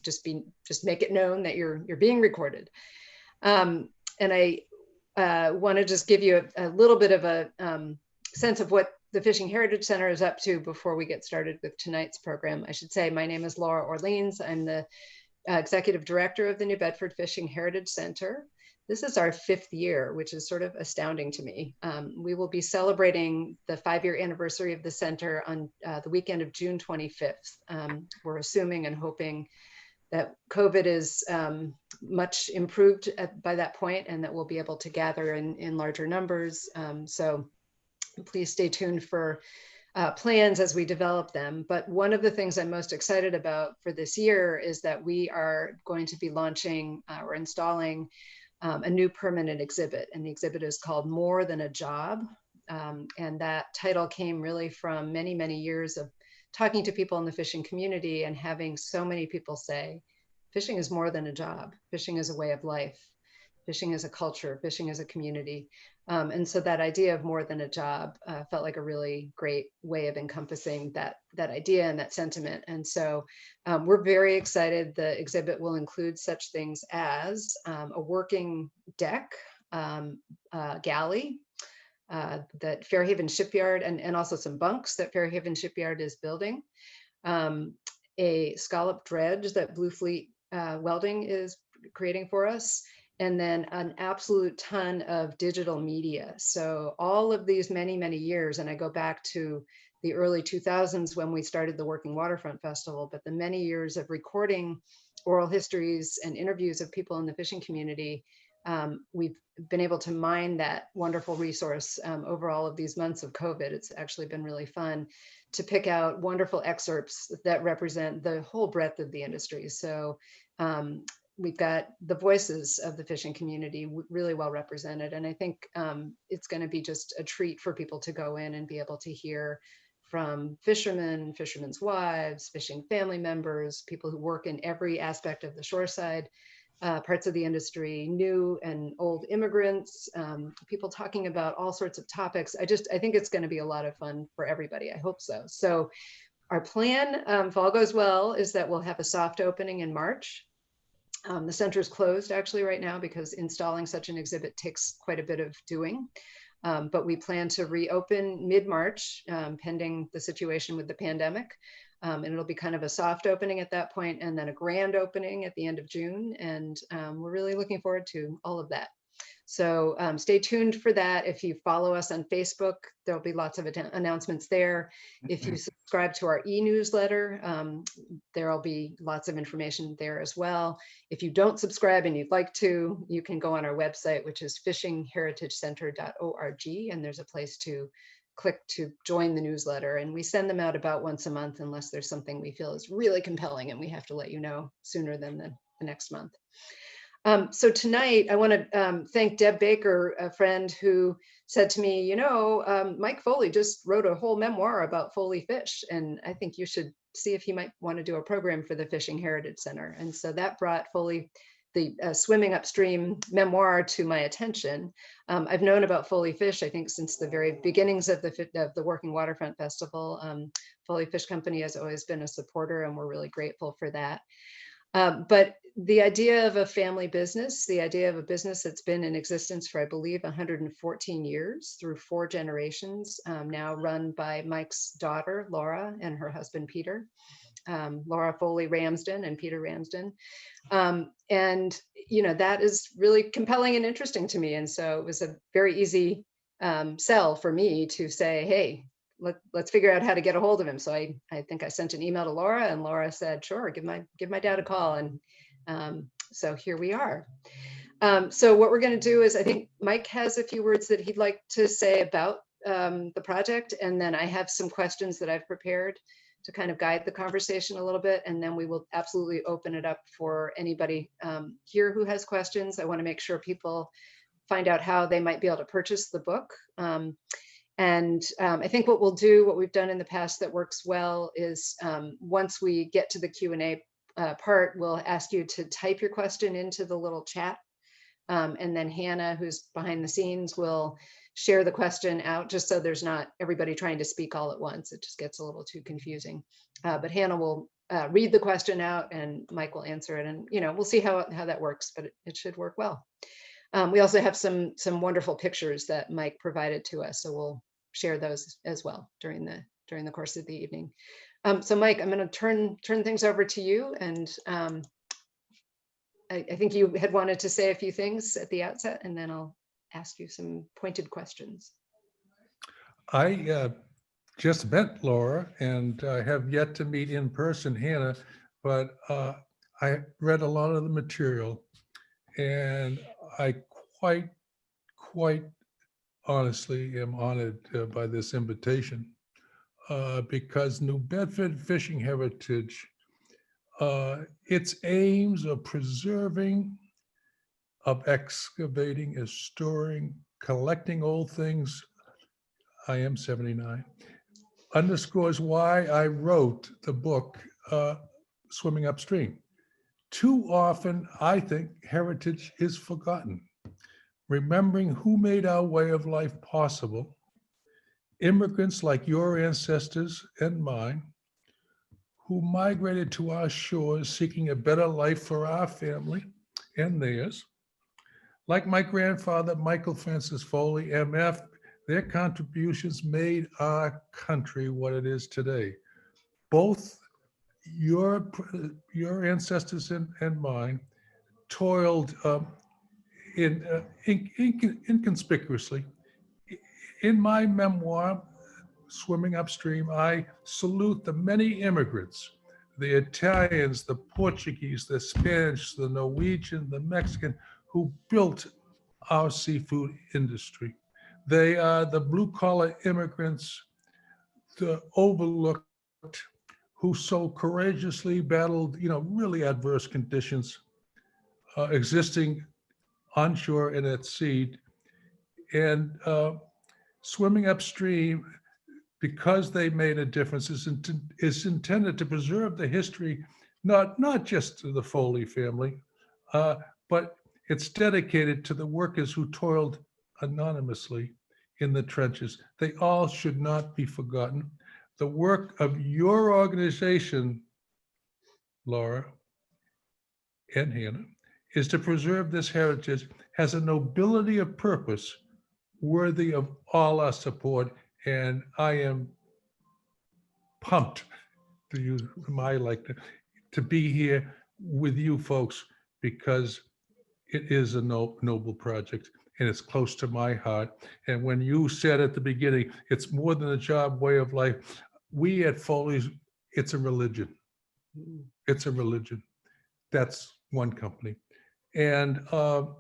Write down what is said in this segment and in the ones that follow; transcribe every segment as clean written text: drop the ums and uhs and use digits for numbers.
just make it known that you're being recorded. And I want to just give you a little bit of a sense of what the Fishing Heritage Center is up to before we get started with tonight's program. I should say my name is Laura Orleans. I'm the Executive Director of the New Bedford Fishing Heritage Center. This is our 5th year, which is sort of astounding to me. We will be celebrating the 5-year anniversary of the center on the weekend of June 25th. We're assuming and hoping that COVID is much improved by that point, and that we'll be able to gather in larger numbers. So please stay tuned for plans as we develop them. But one of the things I'm most excited about for this year is that we are going to be launching or installing a new permanent exhibit. And the exhibit is called More Than a Job. And that title came really from many, many years of talking to people in the fishing community and having so many people say, fishing is more than a job. Fishing is a way of life. Fishing is a culture. Fishing is a community. And so that idea of more than a job felt like a really great way of encompassing that idea and that sentiment. And so we're very excited. The exhibit will include such things as a working deck, galley, that Fairhaven Shipyard, and also some bunks that Fairhaven Shipyard is building, a scallop dredge that Blue Fleet Welding is creating for us, and then an absolute ton of digital media. So all of these many, many years, and I go back to the early 2000s when we started the Working Waterfront Festival, but the many years of recording oral histories and interviews of people in the fishing community, we've been able to mine that wonderful resource over all of these months of COVID. It's actually been really fun to pick out wonderful excerpts that represent the whole breadth of the industry. So we've got the voices of the fishing community really well represented. And I think it's going to be just a treat for people to go in and be able to hear from fishermen, fishermen's wives, fishing family members, people who work in every aspect of the shoreside parts of the industry, new and old immigrants, people talking about all sorts of topics. I think it's going to be a lot of fun for everybody. I hope so. So our plan, if all goes well, is that we'll have a soft opening in March. The center is closed actually right now because installing such an exhibit takes quite a bit of doing. But we plan to reopen mid-March, pending the situation with the pandemic. And it'll be kind of a soft opening at that point, and then a grand opening at the end of June. And we're really looking forward to all of that. So stay tuned for that. If you follow us on Facebook, there'll be lots of announcements there. If you subscribe to our e-newsletter, there'll be lots of information there as well. If you don't subscribe and you'd like to, you can go on our website, which is fishingheritagecenter.org, and there's a place to click to join the newsletter. And we send them out about once a month, unless there's something we feel is really compelling and we have to let you know sooner than the next month. So tonight, I want to thank Deb Baker, a friend who said to me, you know, Mike Foley just wrote a whole memoir about Foley fish, and I think you should see if you might want to do a program for the Fishing Heritage Center. And so that brought Foley, the Swimming Upstream memoir, to my attention. I've known about Foley fish, I think, since the very beginnings of the Working Waterfront Festival. Foley Fish Company has always been a supporter, and we're really grateful for that. But the idea of a family business, the idea of a business that's been in existence for, I believe, 114 years through 4 generations, now run by Mike's daughter, Laura, and her husband, Peter, Laura Foley Ramsden and Peter Ramsden. And, you know, that is really compelling and interesting to me. And so it was a very easy sell for me to say, hey, let's figure out how to get a hold of him. So I think I sent an email to Laura, and Laura said, sure, give my dad a call. And so here we are. So what we're going to do is, I think Mike has a few words that he'd like to say about the project. And then I have some questions that I've prepared to kind of guide the conversation a little bit. And then we will absolutely open it up for anybody here who has questions. I want to make sure people find out how they might be able to purchase the book. And I think what we'll do, what we've done in the past that works well, is once we get to the Q&A part, we'll ask you to type your question into the little chat. And then Hannah, who's behind the scenes, will share the question out, just so there's not everybody trying to speak all at once. It just gets a little too confusing. But Hannah will read the question out and Mike will answer it. And, we'll see how that works, but it should work well. We also have some wonderful pictures that Mike provided to us. So we'll share those as well during the course of the evening. So Mike, I'm going to turn things over to you. And I think you had wanted to say a few things at the outset, and then I'll ask you some pointed questions. I just met Laura, and I have yet to meet in person Hannah, but I read a lot of the material, and I quite honestly am honored by this invitation because New Bedford Fishing Heritage, its aims of preserving, of excavating, is storing, collecting old things. I am 79. Underscores why I wrote the book, Swimming Upstream. Too often, I think, heritage is forgotten. Remembering who made our way of life possible, immigrants like your ancestors and mine, who migrated to our shores seeking a better life for our family and theirs. Like my grandfather, Michael Francis Foley, MF, their contributions made our country what it is today. Both your ancestors and mine toiled inconspicuously. In my memoir, Swimming Upstream, I salute the many immigrants, the Italians, the Portuguese, the Spanish, the Norwegian, the Mexican, who built our seafood industry. They are the blue-collar immigrants, the overlooked, who so courageously battled, really adverse conditions existing onshore and at sea. And Swimming Upstream, because they made a difference, is intended to preserve the history, not just to the Foley family, but it's dedicated to the workers who toiled anonymously in the trenches. They all should not be forgotten. The work of your organization, Laura and Hannah, is to preserve this heritage, has a nobility of purpose worthy of all our support. And I am pumped, to use my like to be here with you folks, because it is a noble project and it's close to my heart. And when you said at the beginning, it's more than a job, way of life, we at Foley's, it's a religion. It's a religion. That's one company. And I'm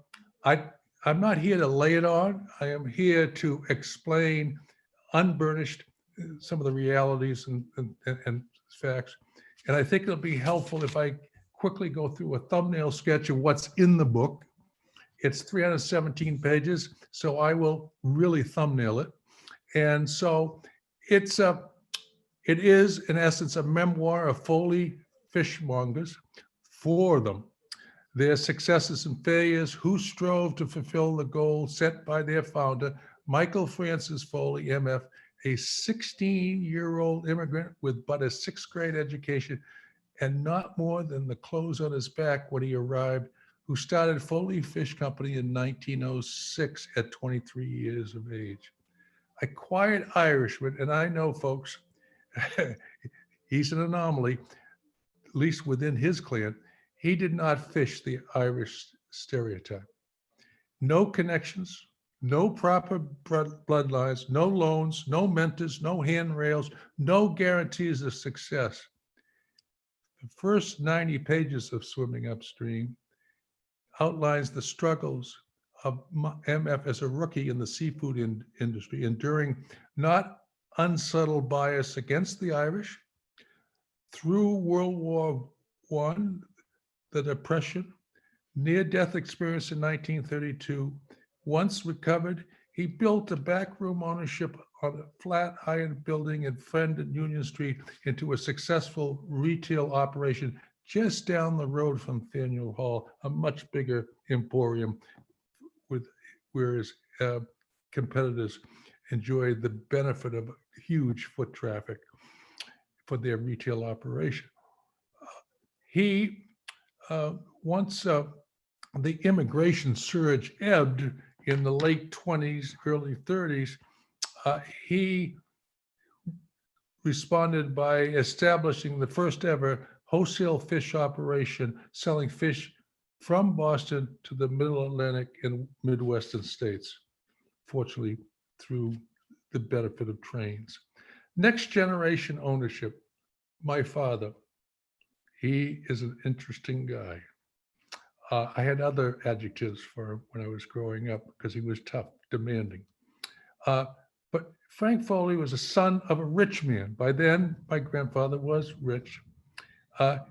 not here to lay it on. I am here to explain unburnished some of the realities and facts. And I think it'll be helpful if I quickly go through a thumbnail sketch of what's in the book. It's 317 pages, so I will really thumbnail it. And so it is, in essence, a memoir of Foley fishmongers, for them, their successes and failures, who strove to fulfill the goal set by their founder, Michael Francis Foley, MF, a 16-year-old immigrant with but a sixth grade education and not more than the clothes on his back when he arrived, who started Foley Fish Company in 1906 at 23 years of age. A quiet Irishman, and I know, folks, he's an anomaly, at least within his clan. He did not fish the Irish stereotype. No connections, no proper bloodlines, no loans, no mentors, no handrails, no guarantees of success. The first 90 pages of Swimming Upstream outlines the struggles of MF as a rookie in the seafood industry, enduring not unsubtle bias against the Irish. Through World War I, the Depression, near-death experience in 1932, once recovered, he built a backroom ownership on a flat iron building in Friend and Union Street into a successful retail operation just down the road from Faneuil Hall, a much bigger emporium, whereas competitors enjoyed the benefit of huge foot traffic for their retail operation. He, once the immigration surge ebbed in the late 20s, early 30s, he responded by establishing the first ever wholesale fish operation, selling fish from Boston to the Middle Atlantic and Midwestern states, fortunately through the benefit of trains. Next generation ownership, my father, he is an interesting guy. I had other adjectives for him when I was growing up because he was tough, demanding. But Frank Foley was a son of a rich man. By then, my grandfather was rich.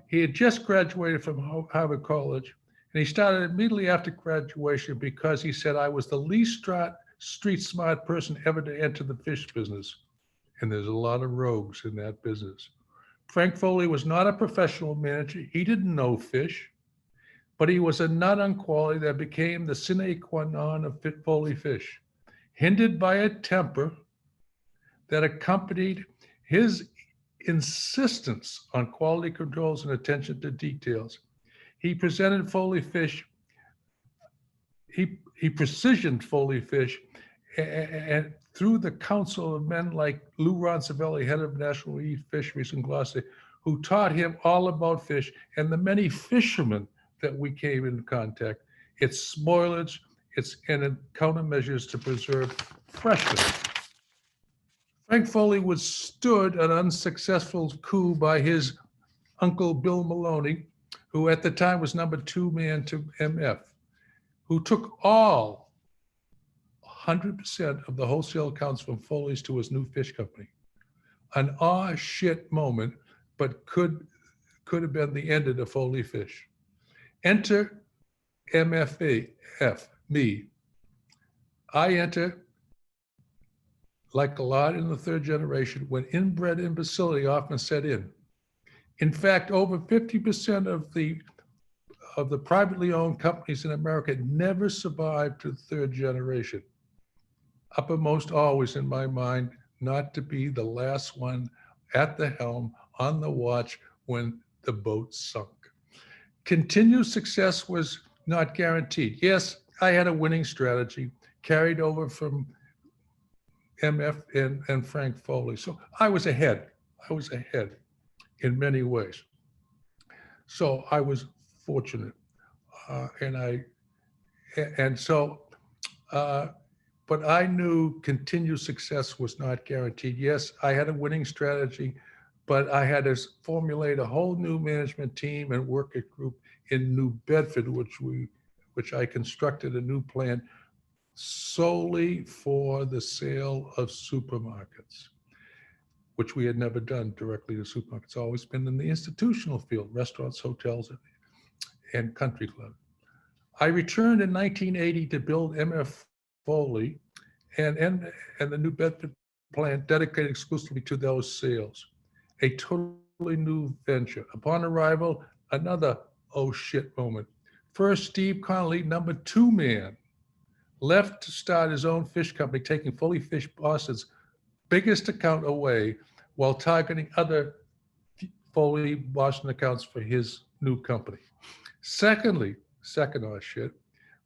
He had just graduated from Harvard College, and he started immediately after graduation because he said, I was the least street smart person ever to enter the fish business. And there's a lot of rogues in that business. Frank Foley was not a professional manager. He didn't know fish, but he was a nut on quality that became the sine qua non of Foley Fish, hindered by a temper that accompanied his insistence on quality controls and attention to details. He presented Foley Fish, he precisioned Foley Fish, and through the counsel of men like Lou Ronsavelli, head of National Reef Fisheries in Gloucester, who taught him all about fish, and the many fishermen that we came in contact, its spoilage, and countermeasures to preserve freshness. Frank Foley withstood an unsuccessful coup by his uncle Bill Maloney, who at the time was number 2 man to MF, who took all 100% of the wholesale accounts from Foley's to his new fish company. An aw shit moment, but could have been the end of the Foley Fish. Enter MFAF, me. I enter, like a lot in the third generation, when inbred imbecility often set in. In fact, over 50% of the privately owned companies in America never survived to the third generation. Uppermost always in my mind, not to be the last one at the helm on the watch when the boat sunk. Continued success was not guaranteed. Yes, I had a winning strategy carried over from MF and Frank Foley. So I was ahead. I was ahead in many ways. So I was fortunate. But I knew continued success was not guaranteed. Yes, I had a winning strategy, but I had to formulate a whole new management team and working group in New Bedford, which I constructed a new plan solely for the sale of supermarkets, which we had never done directly to supermarkets. Always been in the institutional field, restaurants, hotels, and country club. I returned in 1980 to build MF Foley and the New Bedford plant dedicated exclusively to those sales, a totally new venture. Upon arrival, another oh shit moment. First, Steve Connolly, number 2 man, left to start his own fish company, taking Foley Fish Boston's biggest account away while targeting other Foley Boston accounts for his new company. Secondly, second oh shit,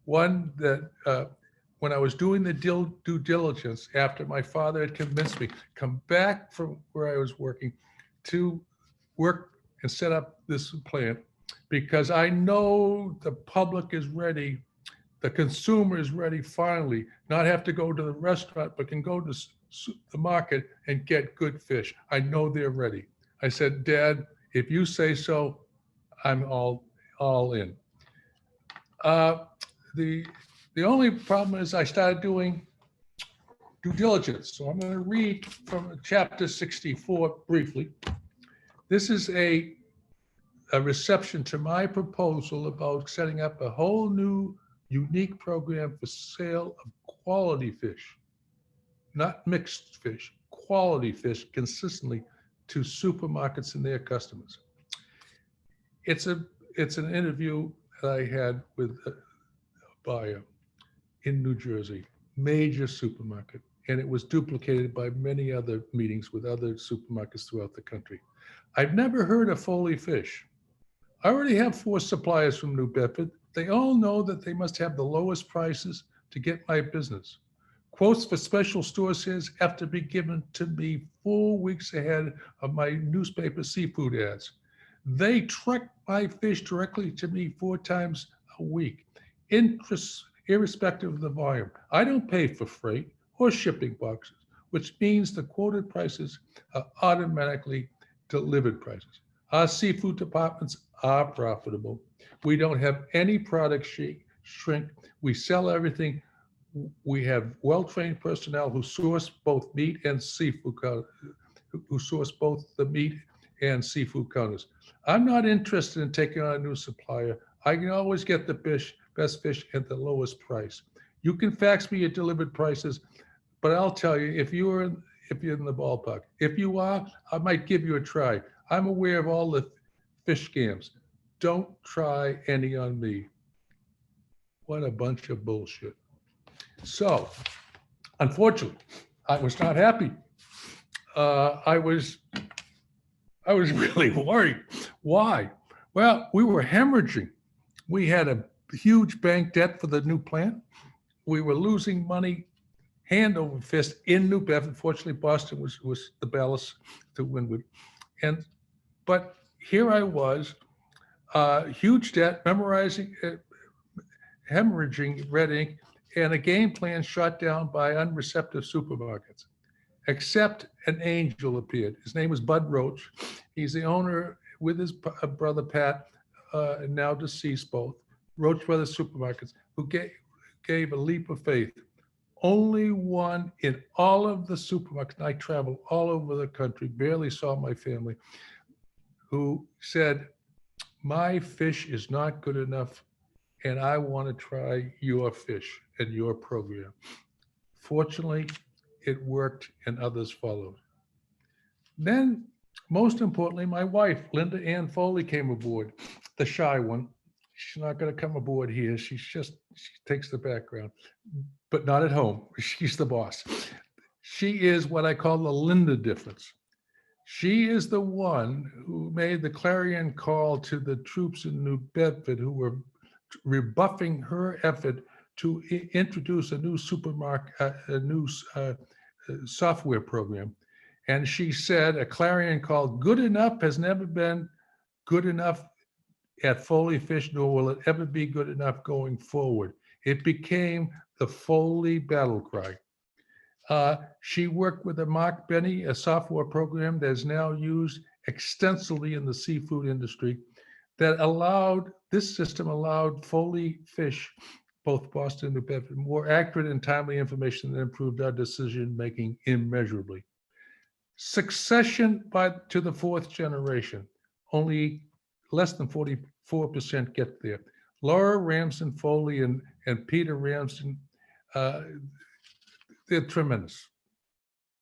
one that when I was doing the due diligence after my father had convinced me, come back from where I was working to work and set up this plant, because I know the public is ready, the consumer is ready finally, not have to go to the restaurant, but can go to the market and get good fish. I know they're ready. I said, Dad, if you say so, I'm all in. The only problem is I started doing due diligence. So I'm going to read from chapter 64 briefly. This is a reception to my proposal about setting up a whole new unique program for sale of quality fish, not mixed fish, quality fish consistently to supermarkets and their customers. It's an interview that I had with a buyer in New Jersey, major supermarket, and it was duplicated by many other meetings with other supermarkets throughout the country. I've never heard of Foley Fish. I already have 4 suppliers from New Bedford. They all know that they must have the lowest prices to get my business. Quotes for special store sales have to be given to me 4 weeks ahead of my newspaper seafood ads. They truck my fish directly to me 4 times a week, irrespective of the volume. I don't pay for freight or shipping boxes, which means the quoted prices are automatically delivered prices. Our seafood departments are profitable. We don't have any product shrink. We sell everything. We have well-trained personnel who source both meat and seafood, who source both the meat and seafood counters. I'm not interested in taking on a new supplier. I can always get the best fish at the lowest price. You can fax me your delivered prices, but I'll tell you, if you're in the ballpark, if you are, I might give you a try. I'm aware of all the fish scams. Don't try any on me. What a bunch of bullshit. So, unfortunately, I was not happy. I was really worried. Why? Well, we were hemorrhaging. We had a huge bank debt for the new plant. We were losing money hand over fist in New Bedford. Fortunately, Boston was the ballast to windward. But here I was, huge debt, hemorrhaging red ink, and a game plan shot down by unreceptive supermarkets. Except an angel appeared. His name was Bud Roach. He's the owner with his brother Pat, now deceased both, Roach Brothers Supermarkets, who gave a leap of faith. Only one in all of the supermarkets, and I traveled all over the country, barely saw my family, who said, my fish is not good enough, and I want to try your fish and your program. Fortunately, it worked and others followed. Then, most importantly, my wife, Linda Ann Foley, came aboard, the shy one. She's not going to come aboard here. She takes the background, but not at home. She's the boss. She is what I call the Linda difference. She is the one who made the clarion call to the troops in New Bedford who were rebuffing her effort to introduce a new software program. And she said, a clarion call, good enough has never been good enough at Foley Fish, nor will it ever be good enough going forward. It became the Foley battle cry. She worked with Mark Benny, a software program that is now used extensively in the seafood industry. This system allowed Foley Fish, both Boston and New Bedford, more accurate and timely information that improved our decision-making immeasurably. Succession to the 4th generation, only less than 44% get there. Laura Ramsden Foley and Peter Ramsden, they're tremendous.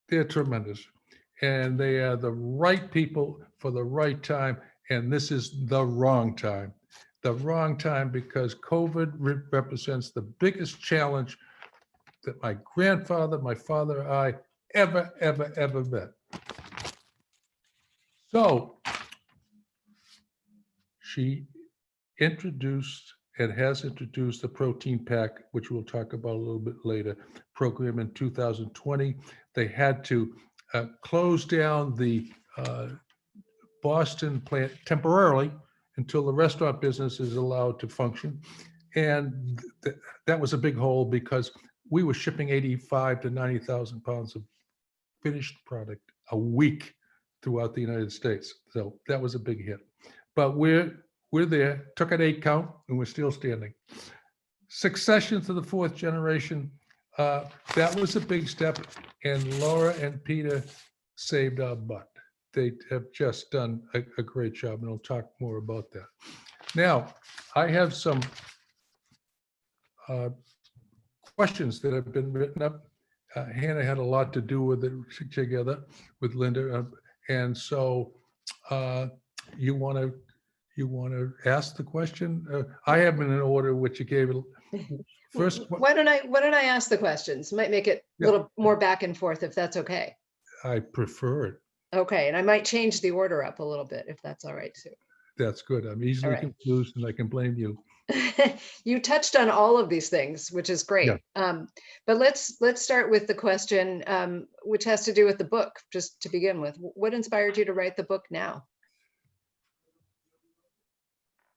They're tremendous. And they are the right people for the right time. And this is the wrong time. The wrong time because COVID represents the biggest challenge that my grandfather, my father, and I ever met. So she introduced and has introduced the protein pack, which we'll talk about a little bit later, program in 2020. They had to close down the Boston plant temporarily until the restaurant business is allowed to function. And that was a big hole because we were shipping 85 to 90,000 pounds of finished product a week throughout the United States. So that was a big hit. But we're there, took an 8 count, and we're still standing. Succession to the 4th generation, that was a big step, and Laura and Peter saved our butt. They have just done a great job, and I'll talk more about that. Now, I have some questions that have been written up. Hannah had a lot to do with it together with Linda, and so you want to ask the question? I have them in an order which you gave it first. Why don't I ask the questions? Might make it a little more back and forth if that's okay. I prefer it. Okay, and I might change the order up a little bit if that's all right too. That's good. I'm All easily right. confused and I can blame you. You touched on all of these things, which is Yeah. great. But let's start with the question, which has to do with the book, just to begin with. What inspired you to write the book now?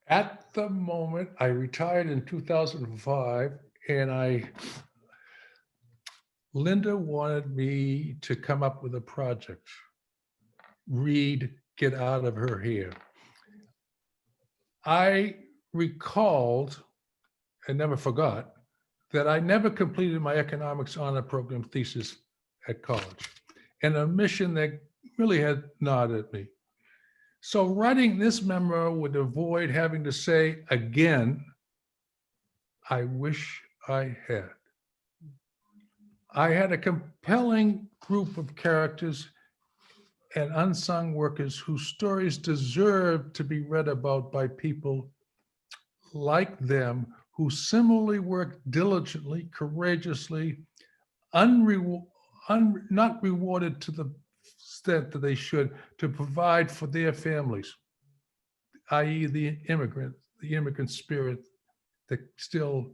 At the moment, I retired in 2005, and Linda wanted me to come up with a project. Read, get out of her hair. I recalled and never forgot that I never completed my economics honor program thesis at college, and a mission that really had gnawed at me. So writing this memoir would avoid having to say again, I wish I had. I had a compelling group of characters and unsung workers whose stories deserve to be read about by people like them who similarly work diligently, courageously, not rewarded to the extent that they should, to provide for their families, i.e. the immigrant spirit that still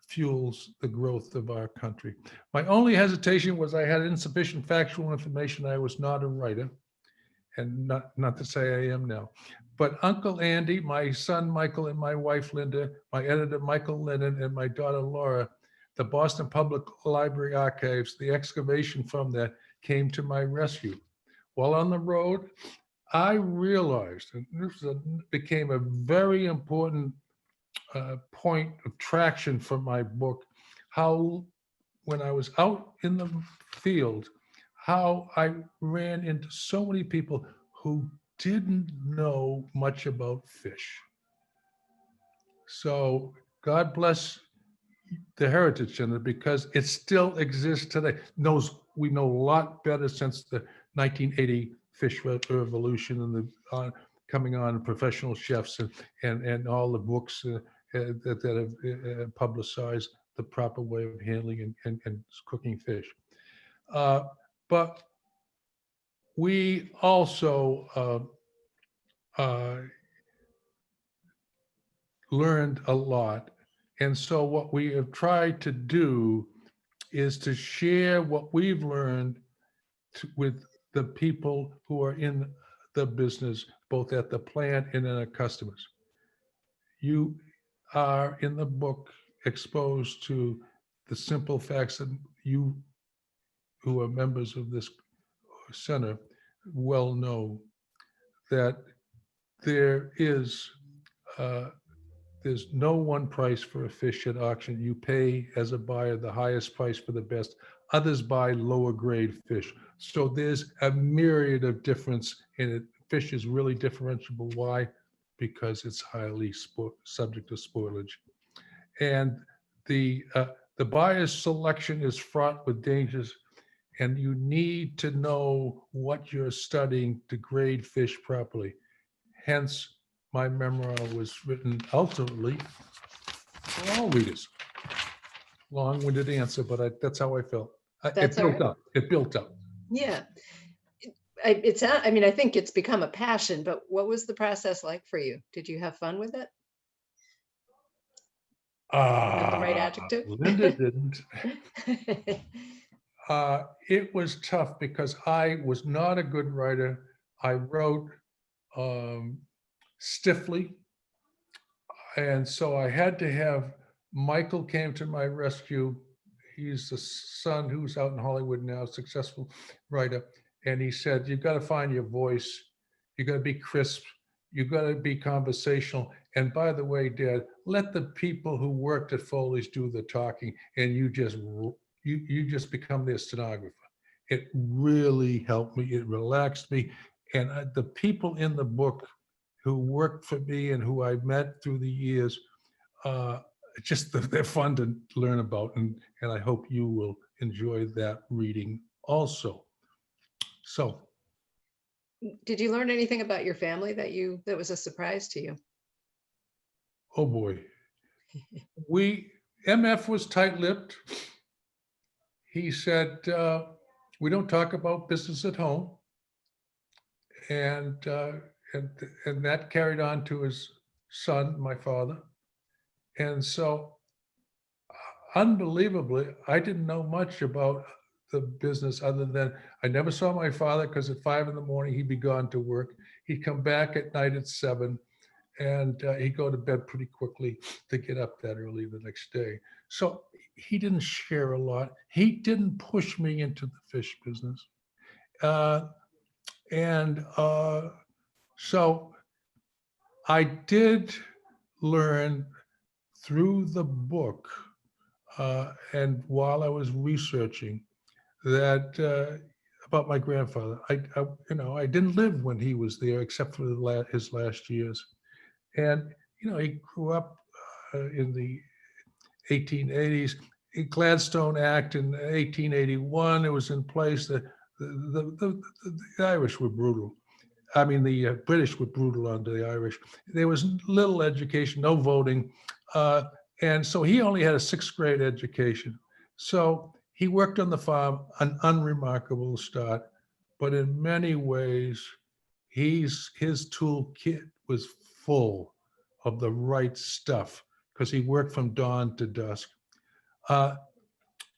fuels the growth of our country. My only hesitation was I had insufficient factual information. I was not a writer, and not to say I am now. But Uncle Andy, my son Michael, and my wife Linda, my editor Michael Lennon, and my daughter Laura, the Boston Public Library archives, the excavation from that came to my rescue. While on the road, I realized, and this became a very important point of traction for my book, how when I was out in the field, how I ran into so many people who didn't know much about fish. So God bless the Heritage Center because it still exists today. We know a lot better since the 1980 fish revolution and the coming on professional chefs and all the books that have publicized the proper way of handling and cooking fish. But we also learned a lot. And so what we have tried to do is to share what we've learned with the people who are in the business, both at the plant and in our customers. You are in the book exposed to the simple facts that you who are members of this center well know, that there is there's no one price for a fish at auction. You pay as a buyer the highest price for the best. Others buy lower grade fish. So there's a myriad of difference in it. Fish is really differentiable. Why? Because it's highly subject to spoilage. And the buyer's selection is fraught with dangers, and you need to know what you're studying to grade fish properly. Hence, my memoir was written ultimately for all readers. Long-winded answer, but that's how I felt. That's all right. It built up. Yeah. I mean, I think it's become a passion, but what was the process like for you? Did you have fun with it? Not the right adjective? Linda didn't. It was tough because I was not a good writer. I wrote stiffly. And so I had to have Michael came to my rescue. He's the son who's out in Hollywood now, successful writer. And he said, you've got to find your voice. You got to be crisp. You got to be conversational. And by the way, Dad, let the people who worked at Foley's do the talking, and you just become their stenographer. It really helped me. It relaxed me. And the people in the book who worked for me and who I met through the years, they're fun to learn about. And I hope you will enjoy that reading also. So. Did you learn anything about your family that was a surprise to you? Oh boy. MF was tight-lipped. He said, we don't talk about business at home. And and that carried on to his son, my father. And so, unbelievably, I didn't know much about the business other than I never saw my father because at 5 in the morning he'd be gone to work. He'd come back at night at 7, and he'd go to bed pretty quickly to get up that early the next day. So he didn't share a lot. He didn't push me into the fish business. And so I did learn through the book and while I was researching that about my grandfather. I didn't live when he was there except for his last years. And, he grew up in the 1880s. Gladstone Act in 1881, it was in place. The Irish were brutal. I mean, the British were brutal on the Irish. There was little education, no voting. And so he only had a 6th grade education. So he worked on the farm, an unremarkable start, but in many ways, his toolkit was full of the right stuff because he worked from dawn to dusk.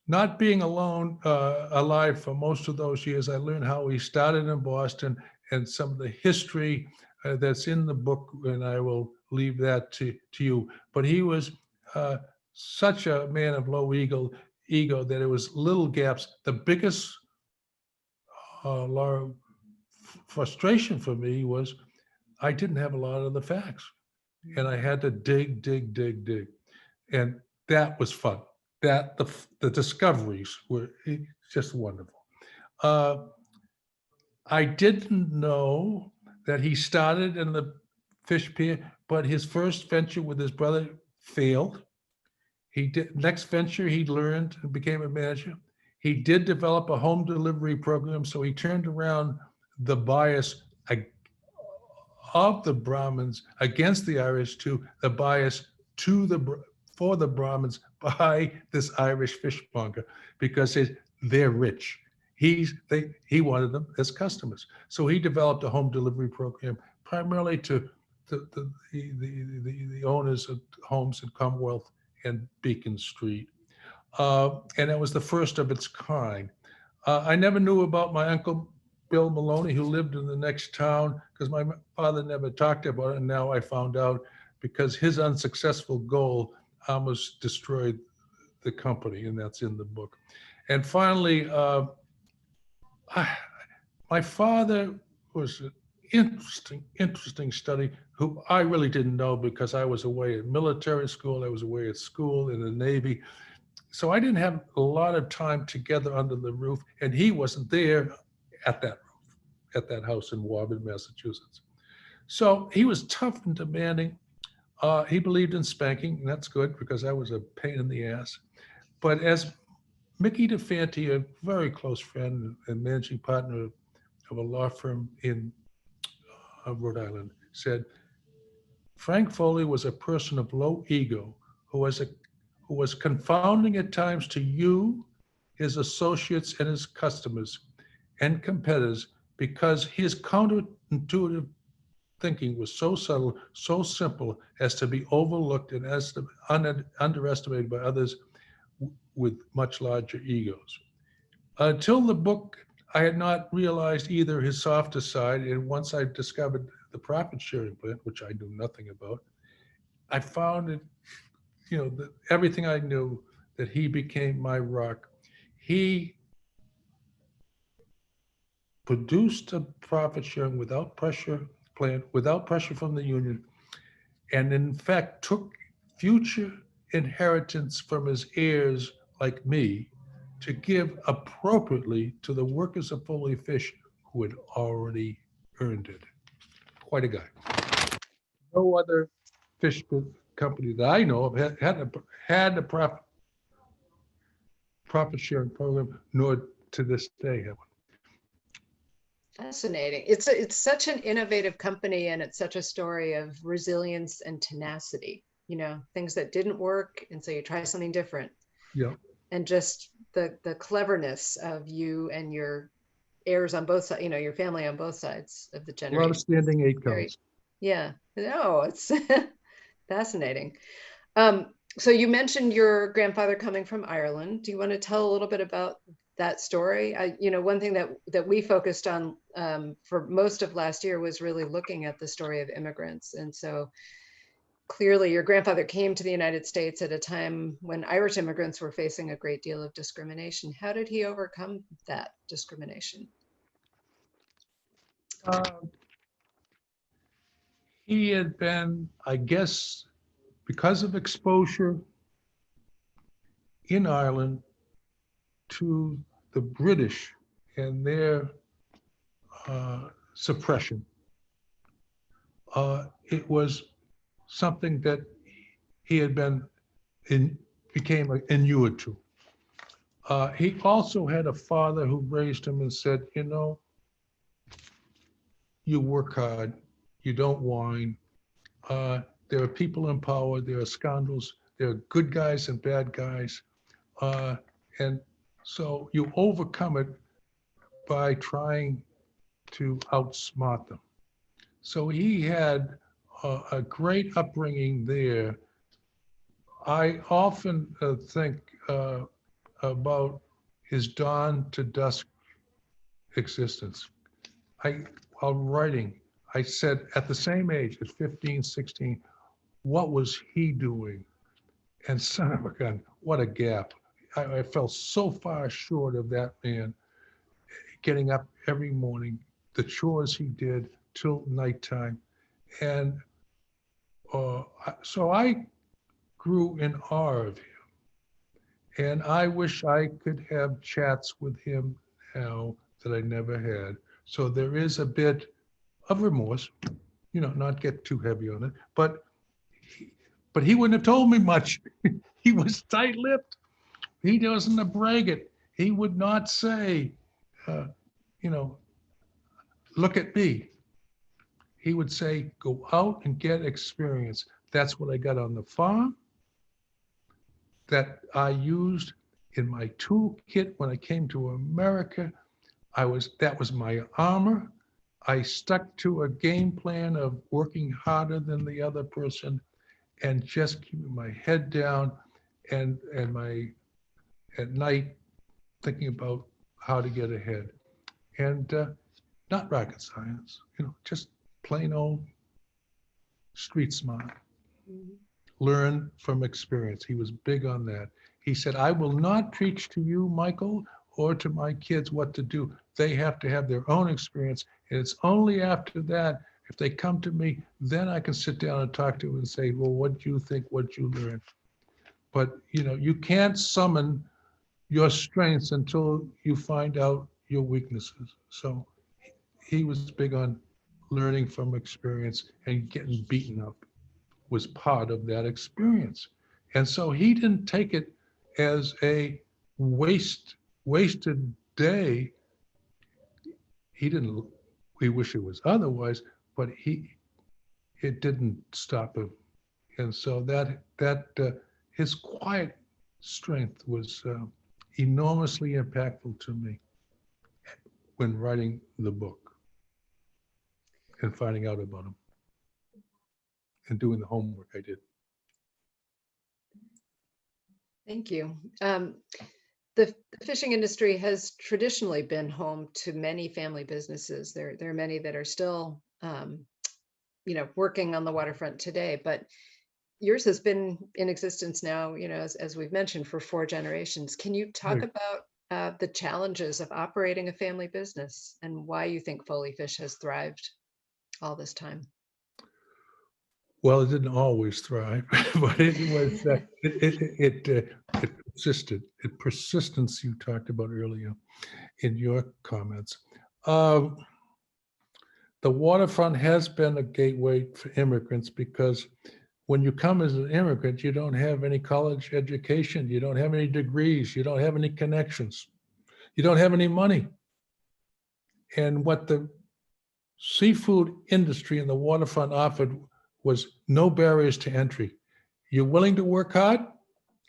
Not being alive for most of those years, I learned how he started in Boston and some of the history that's in the book, and I will leave that to you. But he was such a man of low ego that it was little gaps. The biggest frustration for me was I didn't have a lot of the facts, and I had to dig. And that was fun. That the discoveries were just wonderful. I didn't know that he started in the fish pier, but his first venture with his brother failed. Next venture, he learned and became a manager. He did develop a home delivery program, so he turned around the bias of the Brahmins against the Irish to the bias for the Brahmins by this Irish fishmonger because they're rich. He wanted them as customers, so he developed a home delivery program primarily to the owners of homes in Commonwealth and Beacon Street, and it was the first of its kind. I never knew about my uncle Bill Maloney, who lived in the next town, because my father never talked about it, and now I found out because his unsuccessful goal almost destroyed the company, and that's in the book. And finally, my father was an interesting study who I really didn't know because I was away at military school, I was away at school in the Navy. So I didn't have a lot of time together under the roof, and he wasn't there at that house in Warburton, Massachusetts. So he was tough and demanding. He believed in spanking, and that's good because I was a pain in the ass. But as Mickey DeFanti, a very close friend and managing partner of a law firm in Rhode Island, said, Frank Foley was a person of low ego who was confounding at times to you, his associates, and his customers and competitors because his counterintuitive thinking was so subtle, so simple as to be overlooked and underestimated by others with much larger egos. Until the book, I had not realized either his softer side, and once I discovered the profit sharing plan, which I knew nothing about, I found it, everything I knew, that he became my rock. He produced a profit sharing without pressure plan, without pressure from the union, and in fact took future inheritance from his heirs like me to give appropriately to the workers of Foley Fish who had already earned it. Quite a guy. No other fish company that I know of had a profit sharing program, nor to this day have one. Fascinating. It's such an innovative company, and it's such a story of resilience and tenacity, things that didn't work, and so you try something different. Yeah. And just the cleverness of you and your heirs on both sides, your family on both sides of the A lot of generation. standing eight Very, counts. yeah. No, it's fascinating. So you mentioned your grandfather coming from Ireland. Do you want to tell a little bit about that story? One thing that we focused on for most of last year was really looking at the story of immigrants. And so clearly your grandfather came to the United States at a time when Irish immigrants were facing a great deal of discrimination. How did he overcome that discrimination? Uh, he had been, I guess, because of exposure in Ireland to the British and their suppression. It was something that he had became inured to. He also had a father who raised him and said, you work hard, you don't whine. There are people in power, there are scoundrels, there are good guys and bad guys. And so you overcome it by trying to outsmart them. So he had a great upbringing there. I often think about his dawn to dusk existence. While writing, I said at the same age, at 15, 16, what was he doing? And son of a gun, what a gap. I fell so far short of that man getting up every morning, the chores he did till nighttime. And so I grew in awe of him. And I wish I could have chats with him now that I never had. So there is a bit of remorse, not get too heavy on it, but he wouldn't have told me much. He was tight-lipped. He wasn't a braggart. He would not say, look at me. He would say, go out and get experience. That's what I got on the farm, that I used in my toolkit when I came to America. That was my armor. I stuck to a game plan of working harder than the other person and just keeping my head down and at night thinking about how to get ahead. And not rocket science, just plain old street smart. Mm-hmm. Learn from experience. He was big on that. He said, I will not preach to you, Michael, or to my kids what to do. They have to have their own experience. And it's only after that, if they come to me, then I can sit down and talk to them and say, well, what do you think, what you learned? But, you can't summon your strengths until you find out your weaknesses. So he was big on learning from experience, and getting beaten up was part of that experience. And so he didn't take it as a wasted day. We wish it was otherwise, but it didn't stop him. And so that his quiet strength was enormously impactful to me when writing the book and finding out about him and doing the homework I did. Thank you. The fishing industry has traditionally been home to many family businesses. There are many that are still, working on the waterfront today, but yours has been in existence now, as we've mentioned, for 4 generations. Can you talk about the challenges of operating a family business and why you think Foley Fish has thrived all this time? Well, it didn't always thrive, but it was it persisted. Persistence you talked about earlier in your comments. The waterfront has been a gateway for immigrants because when you come as an immigrant, you don't have any college education, you don't have any degrees, you don't have any connections, you don't have any money. And what the seafood industry and the waterfront offered was no barriers to entry. You're willing to work hard?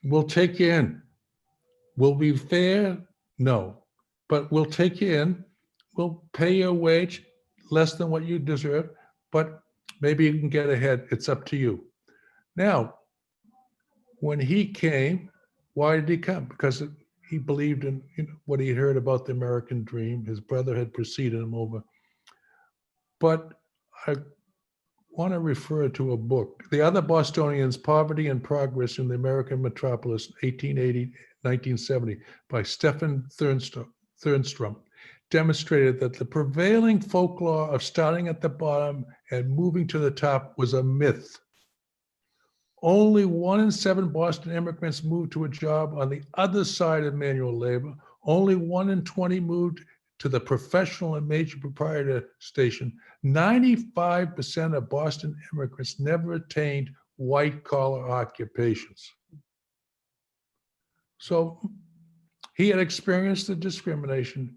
We'll take you in. Will we be fair? No. But we'll take you in. we'll pay your wage less than what you deserve, but maybe you can get ahead. It's up to you. Now, when he came, why did he come? Because he believed in what he heard about the American dream. His brother had preceded him over. But I want to refer to a book, The Other Bostonians, Poverty and Progress in the American Metropolis, 1880-1970, by Stephen Thernstrom, demonstrated that the prevailing folklore of starting at the bottom and moving to the top was a myth. Only 1 in 7 Boston immigrants moved to a job on the other side of manual labor. Only 1 in 20 moved to the professional and major proprietor station. 95% of Boston immigrants never attained white-collar occupations. So he had experienced the discrimination.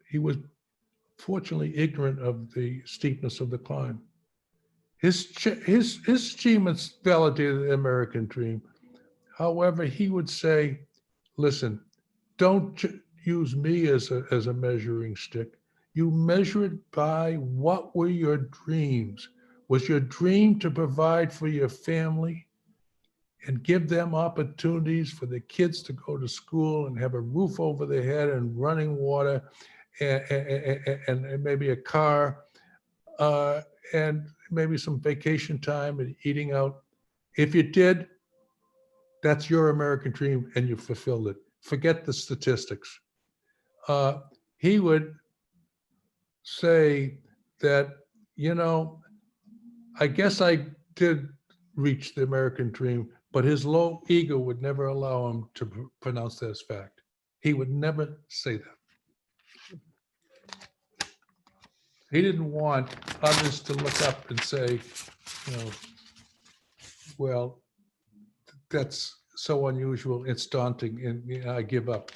He was fortunately ignorant of the steepness of the climb. His achievements validated the American dream. However, he would say, listen, don't use me as a measuring stick. You measure it by what were your dreams. Was your dream to provide for your family and give them opportunities for the kids to go to school and have a roof over their head and running water and maybe a car and maybe some vacation time and eating out? If you did, that's your American dream and you fulfilled it. Forget the statistics. He would say that, I guess I did reach the American dream, but his low ego would never allow him to pronounce that as fact. He would never say that. He didn't want others to look up and say, well, that's so unusual, it's daunting, and I give up.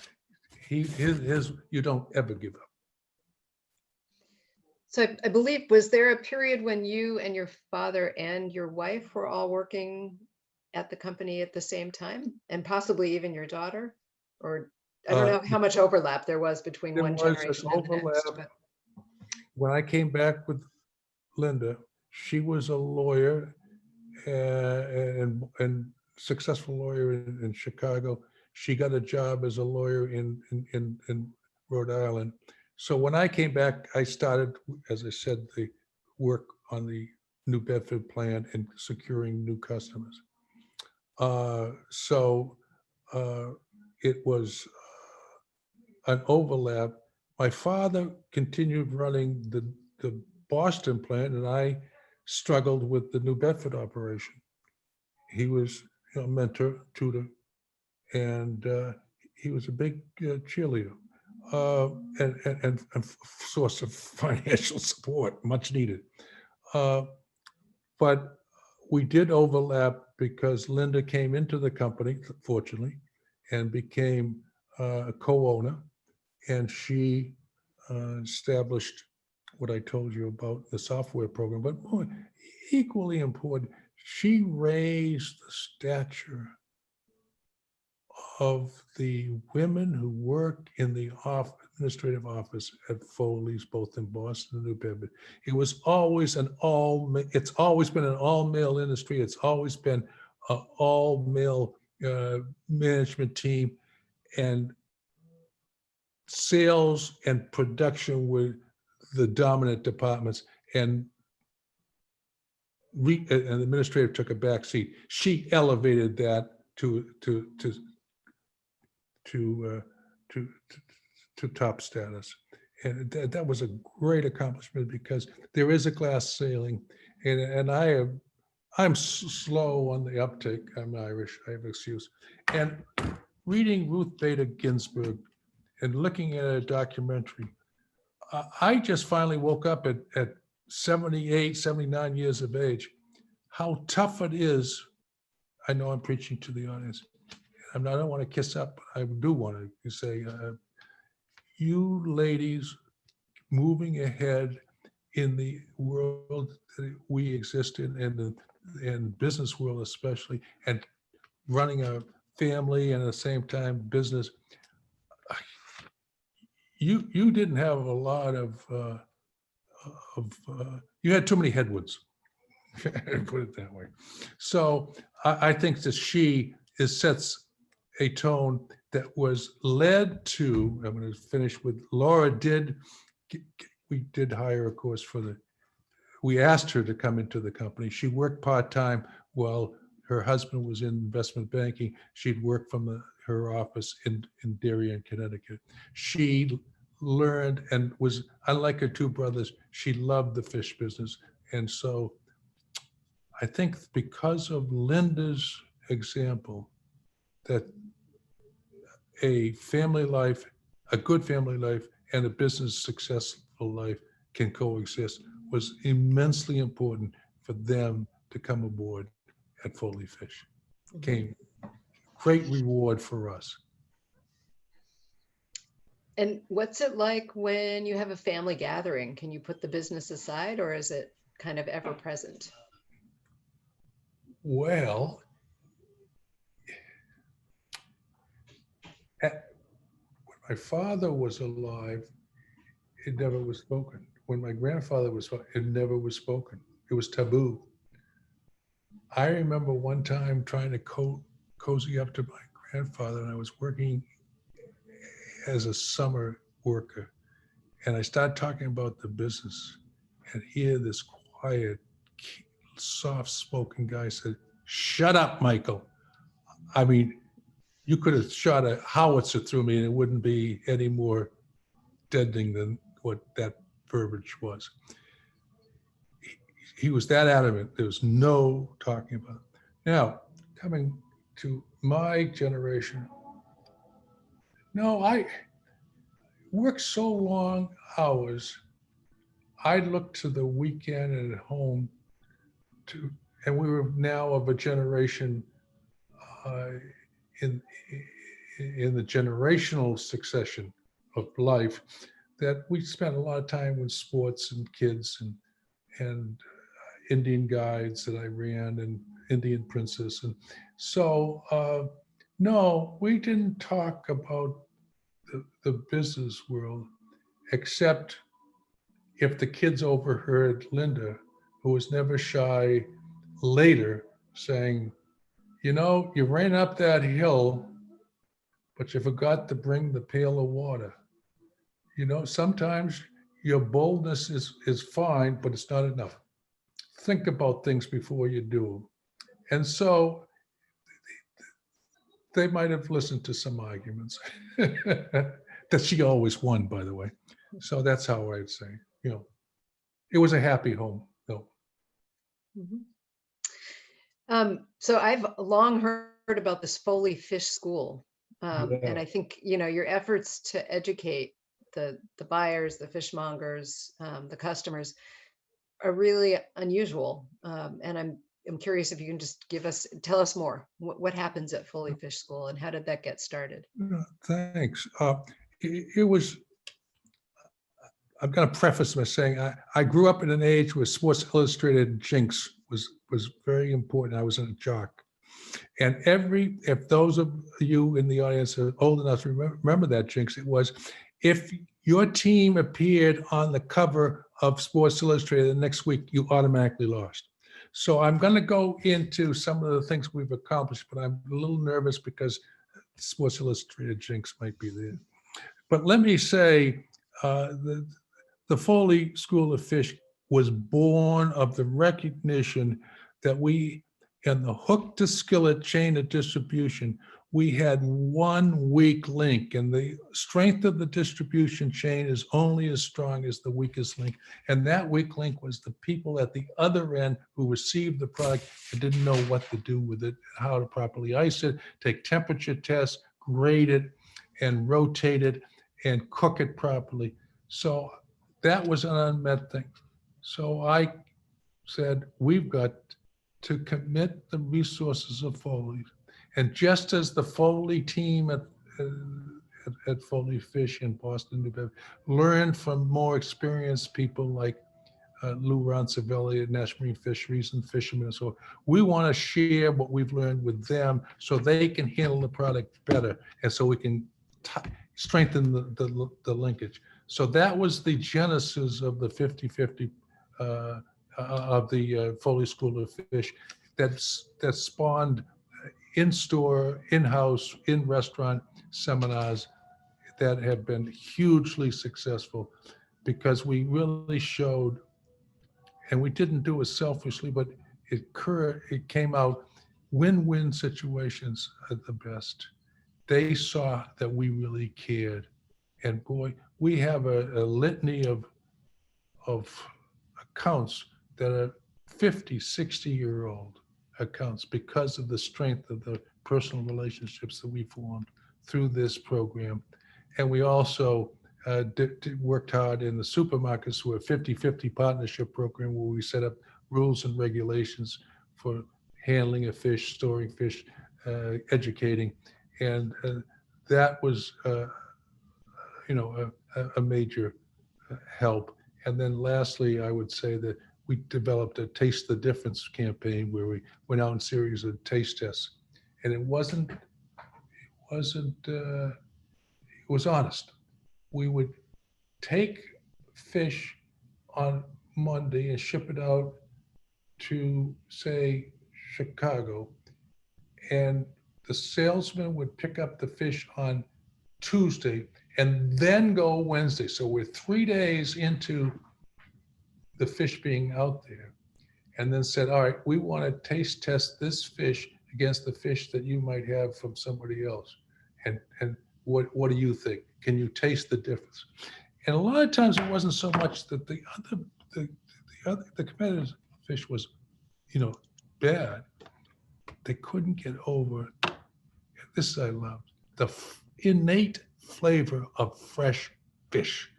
You don't ever give up. So I believe, was there a period when you and your father and your wife were all working at the company at the same time, and possibly even your daughter? Or I don't know how much overlap there was between one generation and the next. But when I came back with Linda, she was a lawyer and successful lawyer in Chicago. She got a job as a lawyer in Rhode Island. So when I came back, I started, as I said, the work on the New Bedford plan and securing new customers. So it was an overlap. My father continued running the Boston plant, and I struggled with the New Bedford operation. He was a mentor, tutor, and he was a big cheerleader and source of financial support, much needed. But we did overlap because Linda came into the company, fortunately, and became a co-owner, and she established what I told you about the software program, but more equally important, she raised the stature of the women who work in the administrative office at Foley's, both in Boston and New Bedford. It was always it's always been an all-male industry. It's always been an all-male management team, and sales and production were the dominant departments, and an administrator took a back seat. She elevated that to top status, and that was a great accomplishment because there is a glass ceiling, and I'm slow on the uptake. I'm Irish. I have an excuse. And reading Ruth Bader Ginsburg and looking at a documentary, I just finally woke up at 78, 79 years of age, how tough it is. I know I'm preaching to the audience. I don't want to kiss up, but I do want to say, you ladies moving ahead in the world that we exist in, and the business world especially, and running a family and at the same time business, you didn't have a lot of you had too many headwinds. Put it that way. So I think that sets a tone that was led to. I'm going to finish with Laura. We did hire, of course, we asked her to come into the company. She worked part-time while her husband was in investment banking. She'd work from her office in Darien, Connecticut. She learned and was, unlike her two brothers, she loved the fish business. And so I think because of Linda's example, that a family life, a good family life, and a business successful life can coexist was immensely important for them to come aboard at Foley Fish. Came great reward for us. And what's it like when you have a family gathering? Can you put the business aside, or is it kind of ever present? Well, when my father was alive, it never was spoken. When my grandfather was, it never was spoken. It was taboo. I remember one time trying to cozy up to my grandfather, and I was working as a summer worker, and I started talking about the business, and here this quiet, soft-spoken guy said, "Shut up, Michael." I mean, you could have shot a howitzer through me and it wouldn't be any more deadening than what that verbiage was. He was that adamant. There was no talking about it. Now, coming to my generation, no, I worked so long hours. I looked to the weekend and at home and we were now of a generation in the generational succession of life that we spent a lot of time with sports and kids and Indian guides that I ran and Indian Princess. And so, no, we didn't talk about the business world, except if the kids overheard Linda, who was never shy, later saying, "You know, you ran up that hill, but you forgot to bring the pail of water. You know, sometimes your boldness is fine, but it's not enough. Think about things before you do them." And so they might have listened to some arguments that she always won, by the way. So that's how I'd say, you know, it was a happy home, though. So I've long heard about this Foley Fish School. Yeah. And I think, you know, your efforts to educate the buyers, the fishmongers, the customers are really unusual. And I'm curious if you can just tell us more. What happens at Foley Fish School and how did that get started? Thanks. It was, I'm going to preface by saying I grew up in an age where Sports Illustrated jinx was very important. I was a jock. And if those of you in the audience are old enough to remember that jinx, it was if your team appeared on the cover of Sports Illustrated the next week, you automatically lost. So I'm going to go into some of the things we've accomplished, but I'm a little nervous because Sports Illustrated jinx might be there. But let me say, the Foley School of Fish was born of the recognition that we, in the hook to skillet chain of distribution, we had one weak link, and the strength of the distribution chain is only as strong as the weakest link. And that weak link was the people at the other end who received the product and didn't know what to do with it, how to properly ice it, take temperature tests, grade it, and rotate it, and cook it properly. So that was an unmet thing. So I said, we've got to commit the resources of Foley. And just as the Foley team at Foley Fish in Boston, New Bedford, learned from more experienced people like Lou Ronsavelli at National Marine Fisheries and fishermen. So we want to share what we've learned with them so they can handle the product better. And so we can strengthen the linkage. So that was the genesis of the 50-50 of the Foley School of Fish that spawned in-store, in-house, in-restaurant seminars that have been hugely successful because we really showed, and we didn't do it selfishly, but it came out, win-win situations are the best. They saw that we really cared. And boy, we have a litany of accounts that are 50, 60-year-old accounts because of the strength of the personal relationships that we formed through this program. And we also worked hard in the supermarkets through a 50-50 partnership program where we set up rules and regulations for handling of fish, storing fish, educating. And that was, a major help. And then lastly, I would say that we developed a Taste the Difference campaign where we went out in series of taste tests. And it was honest. We would take fish on Monday and ship it out to, say, Chicago, and the salesman would pick up the fish on Tuesday and then go Wednesday. So we're 3 days into the fish being out there, and then said, all right, we want to taste test this fish against the fish that you might have from somebody else. And what do you think? Can you taste the difference? And a lot of times it wasn't so much that the competitive fish was, bad. They couldn't get over, this I love, the innate flavor of fresh fish.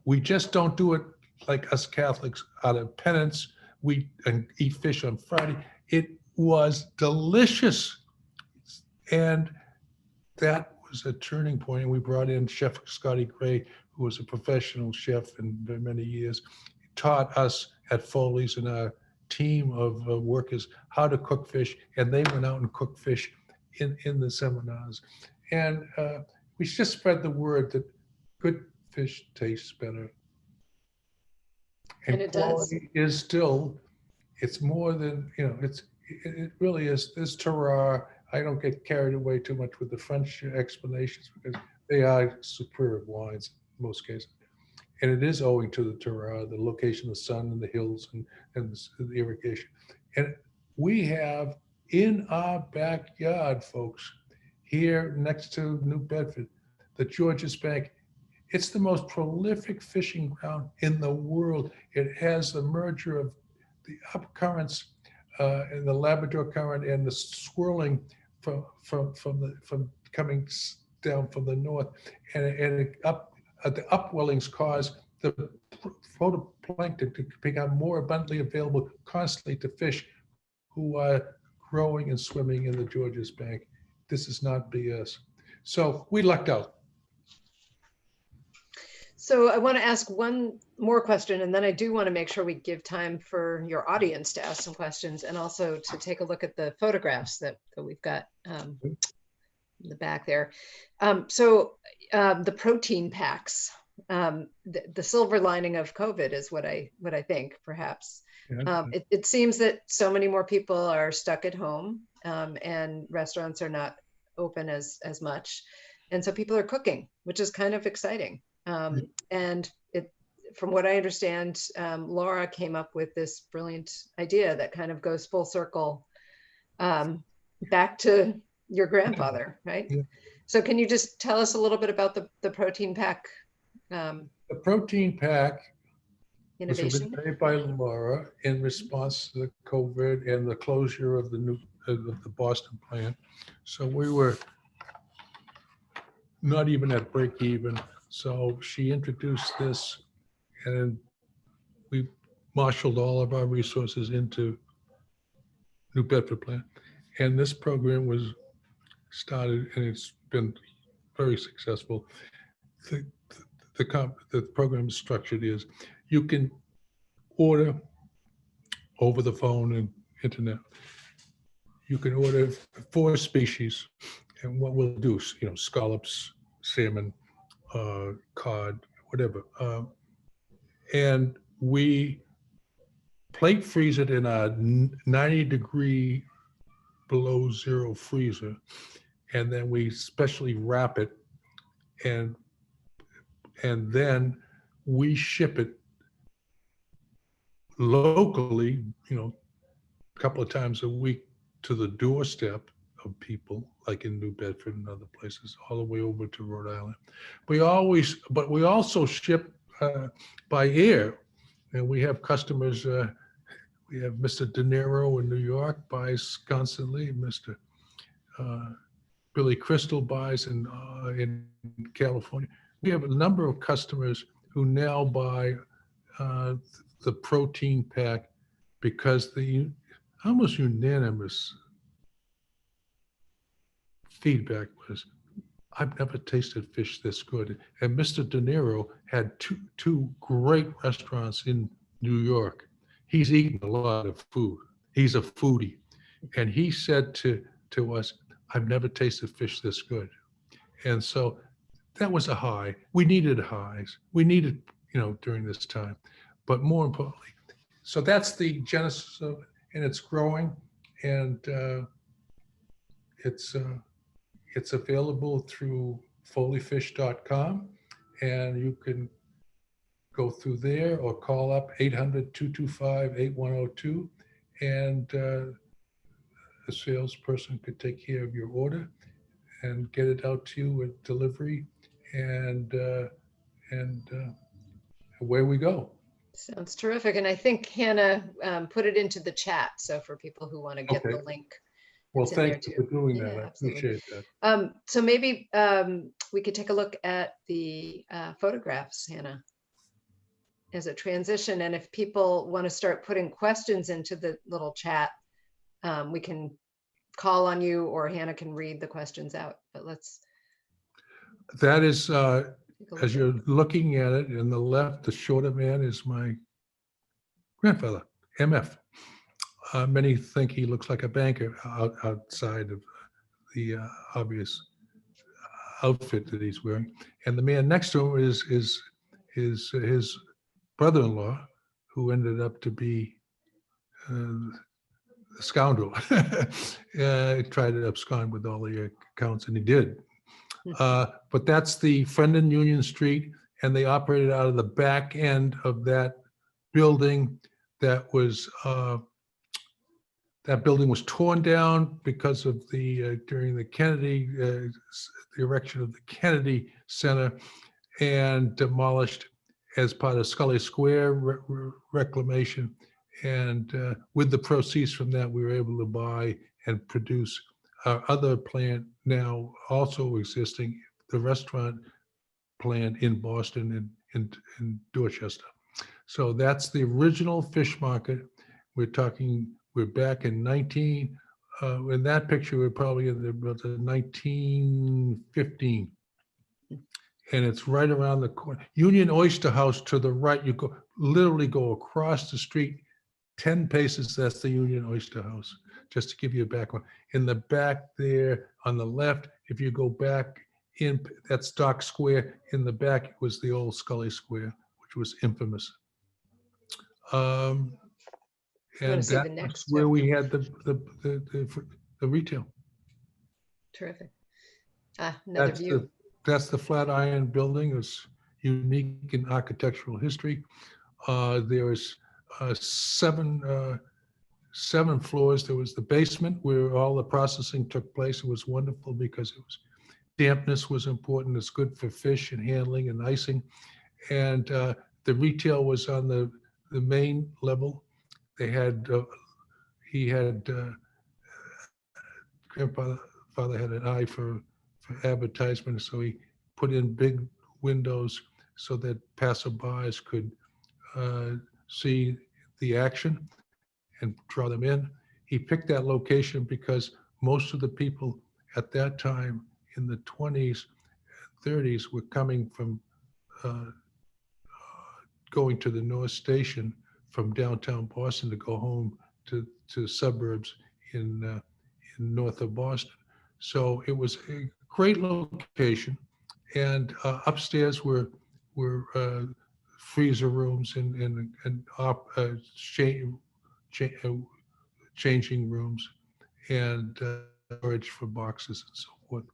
We just don't do it like us Catholics out of penance. We eat fish on Friday. It was delicious. And that was a turning point. And we brought in Chef Scotty Gray, who was a professional chef in many years. He taught us at Foley's and our team of workers how to cook fish. And they went out and cooked fish in the seminars. And we just spread the word that good fish tastes better. And it quality is still, it's more than, it really is this terroir. I don't get carried away too much with the French explanations because they are superb wines in most cases. And it is owing to the terroir, the location of the sun and the hills and the irrigation. And we have in our backyard, folks, here next to New Bedford, the Georges Bank. It's the most prolific fishing ground in the world. It has the merger of the up currents and the Labrador current and the swirling from coming down from the north, and the upwellings cause the photoplankton to become more abundantly available constantly to fish who are growing and swimming in the Georges Bank. This is not BS. So we lucked out. So I want to ask one more question, and then I do want to make sure we give time for your audience to ask some questions and also to take a look at the photographs that we've got in the back there. The protein packs, the silver lining of COVID is what I think, perhaps. Yeah. It seems that so many more people are stuck at home and restaurants are not open as much. And so people are cooking, which is kind of exciting. And from what I understand, Laura came up with this brilliant idea that kind of goes full circle back to your grandfather, right? Yeah. So can you just tell us a little bit about the protein pack? The protein pack Innovation? was made by Laura in response to the COVID and the closure of the Boston plant. So we were not even at break even. So she introduced this, and we marshaled all of our resources into New Bedford plant. And this program was started, and it's been very successful. The program structured is you can order over the phone and internet. You can order 4 species, and what we'll do is, scallops, salmon, cod, whatever. And we plate freeze it in a 90-degree below zero freezer. And then we specially wrap it, and then we ship it locally, a couple of times a week to the doorstep of people, like in New Bedford and other places, all the way over to Rhode Island. But we also ship by air, and we have customers. We have Mr. De Niro in New York buys constantly. Mr. Billy Crystal buys in California. We have a number of customers who now buy the protein pack because the almost unanimous feedback was, I've never tasted fish this good. And Mr. De Niro had two great restaurants in New York. He's eaten a lot of food. He's a foodie. And he said to us, I've never tasted fish this good. And so that was a high. We needed highs. We needed, during this time. But more importantly, so that's the genesis of it, and it's growing, and it's available through foleyfish.com, and you can go through there or call up 800-225-8102, and a salesperson could take care of your order and get it out to you with delivery, and away we go. Sounds terrific. And I think Hannah put it into the chat. So for people who want to get the link. Well, thank you for doing that. I appreciate that. So maybe we could take a look at the photographs, Hannah, as a transition. And if people want to start putting questions into the little chat, we can call on you, or Hannah can read the questions out. But let's. That is, as you're looking at it, in the left, the shorter man is my grandfather, MF. Many think he looks like a banker outside of the obvious outfit that he's wearing. And the man next to him is his brother-in-law, who ended up to be a scoundrel. Tried to abscond with all the accounts, and he did. But that's the friend in Union Street, and they operated out of the back end of that building. That building was torn down because of during the Kennedy, the erection of the Kennedy Center, and demolished as part of Scully Square reclamation. And with the proceeds from that, we were able to buy and produce our other plant, now also existing, the restaurant plant in Boston and in Dorchester. So that's the original fish market. We're back in in that picture, we're probably in about 1915. And it's right around the corner. Union Oyster House to the right, you literally go across the street 10 paces, that's the Union Oyster House, just to give you a background. In the back there on the left, if you go back in, that's Dock Square. In the back, it was the old Scully Square, which was infamous. And that's where we had the retail. Terrific. Another view. That's the Flatiron building. It's unique in architectural history. There's 7 floors. There was the basement where all the processing took place. It was wonderful because dampness was important. It's good for fish and handling and icing. And the retail was on the main level. Grandfather had an eye for advertisement, so he put in big windows so that passerbys could see the action and draw them in. He picked that location because most of the people at that time in the 20s, 30s were coming from going to the North Station from downtown Boston to go home to suburbs in north of Boston. So it was a great location, And upstairs were freezer rooms and changing rooms and storage for boxes and so forth.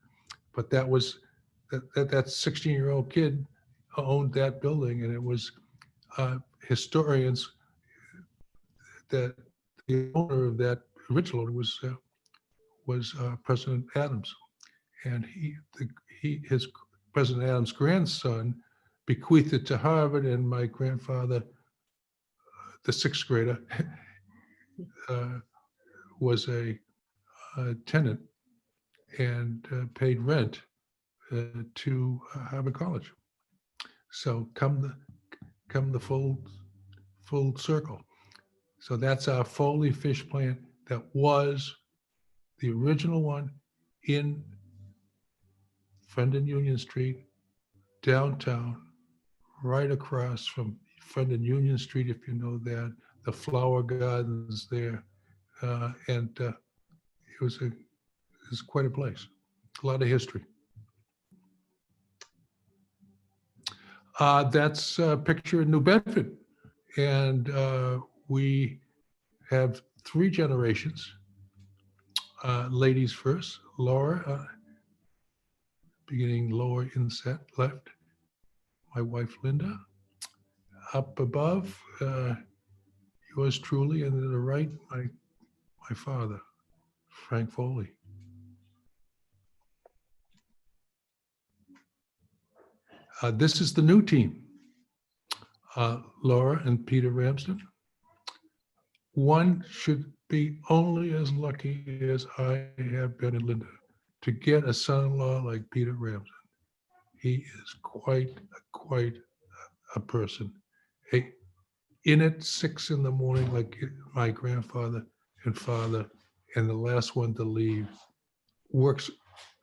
But that 16-year-old kid owned that building, and it was historians that the owner of that original owner was President Adams, and his President Adams' grandson bequeathed it to Harvard, and my grandfather, the sixth grader, was a tenant and paid rent to Harvard College. So come the full circle. So that's our Foley fish plant that was the original one in Friend and Union Street, downtown, right across from Friend and Union Street, if you know that, the flower gardens there, and it was quite a place, a lot of history. That's a picture in New Bedford, and we have 3 generations. Ladies first, Laura, beginning lower inset left, my wife Linda. Up above, yours truly, and to the right, my father, Frank Foley. This is the new team, Laura and Peter Ramsden. One should be only as lucky as I have been in Linda to get a son-in-law like Peter Ramsden. He is quite a person. In at 6 in the morning, like my grandfather and father, and the last one to leave, works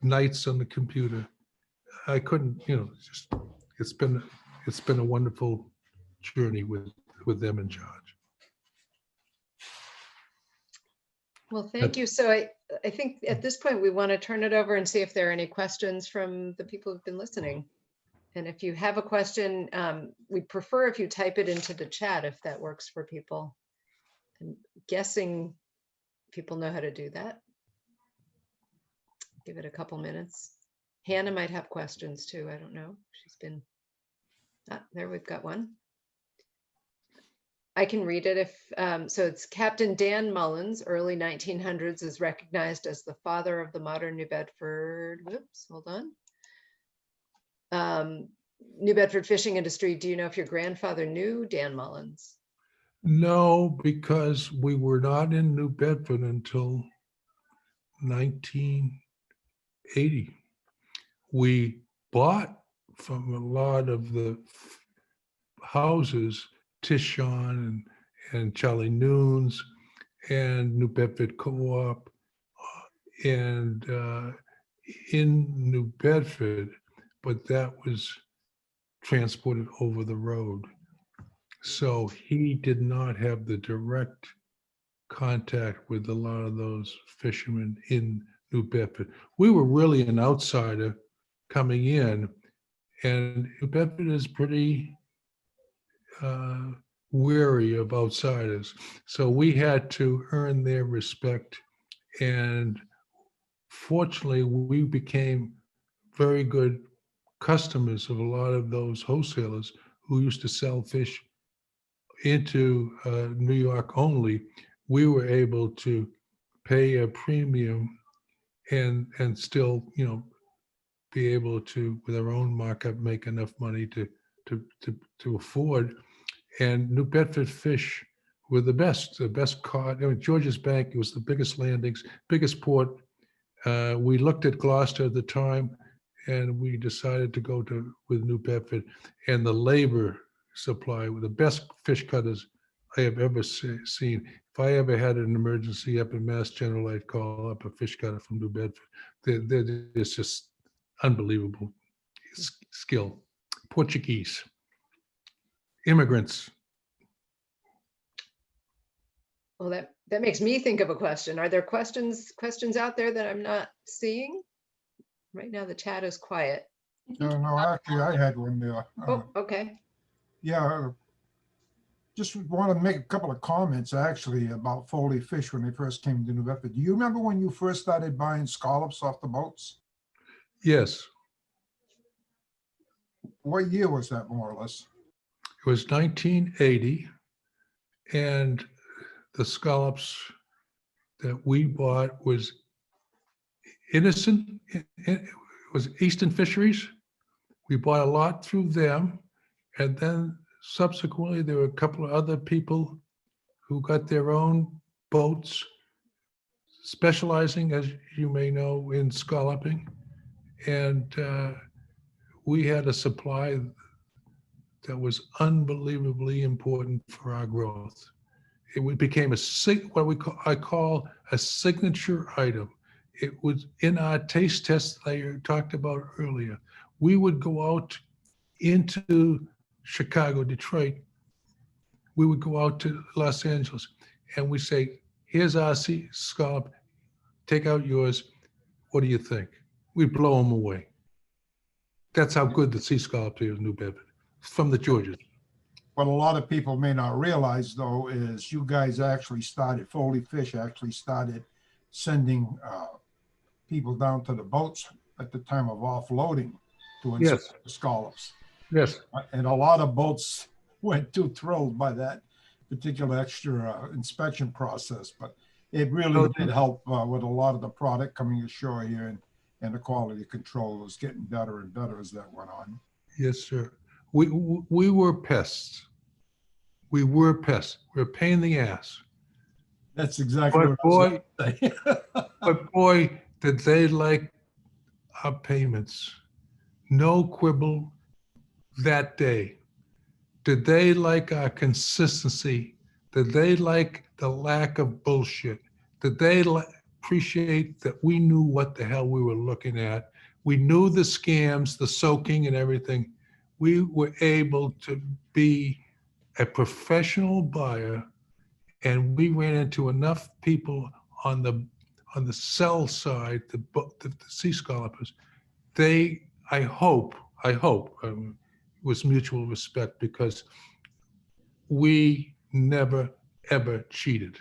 nights on the computer. I couldn't, just it's been a wonderful journey with them in charge. Well, thank you. So I think at this point we want to turn it over and see if there are any questions from the people who've been listening. And if you have a question, we prefer if you type it into the chat if that works for people. I'm guessing people know how to do that. Give it a couple minutes. Hannah might have questions too. I don't know. She's been, there we've got one. I can read it if, so it's Captain Dan Mullins, early 1900s, is recognized as the father of the modern New Bedford, whoops, hold on. New Bedford fishing industry. Do you know if your grandfather knew Dan Mullins? No, because we were not in New Bedford until 1980. We bought from a lot of the houses, Tishon and Charlie Noon's and New Bedford Co-op, and in New Bedford, but that was transported over the road. So he did not have the direct contact with a lot of those fishermen in New Bedford. We were really an outsider coming in, and New Bedford is pretty wary of outsiders. So we had to earn their respect. And fortunately, we became very good customers of a lot of those wholesalers who used to sell fish into New York only. We were able to pay a premium and still, be able to, with our own markup, make enough money to afford. And New Bedford fish were the best caught. I mean, George's Bank was the biggest landings, biggest port. We looked at Gloucester at the time, and we decided to go with New Bedford. And the labor supply were the best fish cutters I have ever seen. If I ever had an emergency up in Mass General, I'd call up a fish cutter from New Bedford. It's just unbelievable skill. Portuguese, immigrants. Well, that makes me think of a question. Are there questions out there that I'm not seeing? Right now the chat is quiet. No, actually, I had one there. Oh, okay. Yeah, just want to make a couple of comments actually about Foley Fish when they first came to New Bedford. Do you remember when you first started buying scallops off the boats? Yes, What year was that, more or less? it was 1980, and the scallops that we bought was innocent. It was Eastern Fisheries. We bought a lot through them, and then subsequently there were a couple of other people who got their own boats, specializing, as you may know, in scalloping. And we had a supply that was unbelievably important for our growth. It became I call a signature item. It was in our taste test that I talked about earlier. We would go out into Chicago, Detroit. We would go out to Los Angeles, and we say, "Here's our sea scallop. Take out yours. What do you think?" We blow them away. That's how good the sea scallop is in New Bedford, from the Georges. What a lot of people may not realize, though, is you guys actually started, Foley Fish actually started sending people down to the boats at the time of offloading to inspect Yes, the scallops. yes. And a lot of boats weren't too thrilled by that particular extra inspection process, but it really did help with a lot of the product coming ashore here, and the quality control was getting better and better as that went on. Yes, sir. We were pests. We were pests. We're a pain in the ass. That's exactly But what I was boy, going to say. but boy, did they like our payments. No quibble that day. Did they like our consistency? Did they like the lack of bullshit? Did they appreciate that we knew what the hell we were looking at? We knew the scams, the soaking and everything. We were able to be a professional buyer, and we ran into enough people on the sell side, the sea scallopers. I hope, was mutual respect, because we never ever cheated.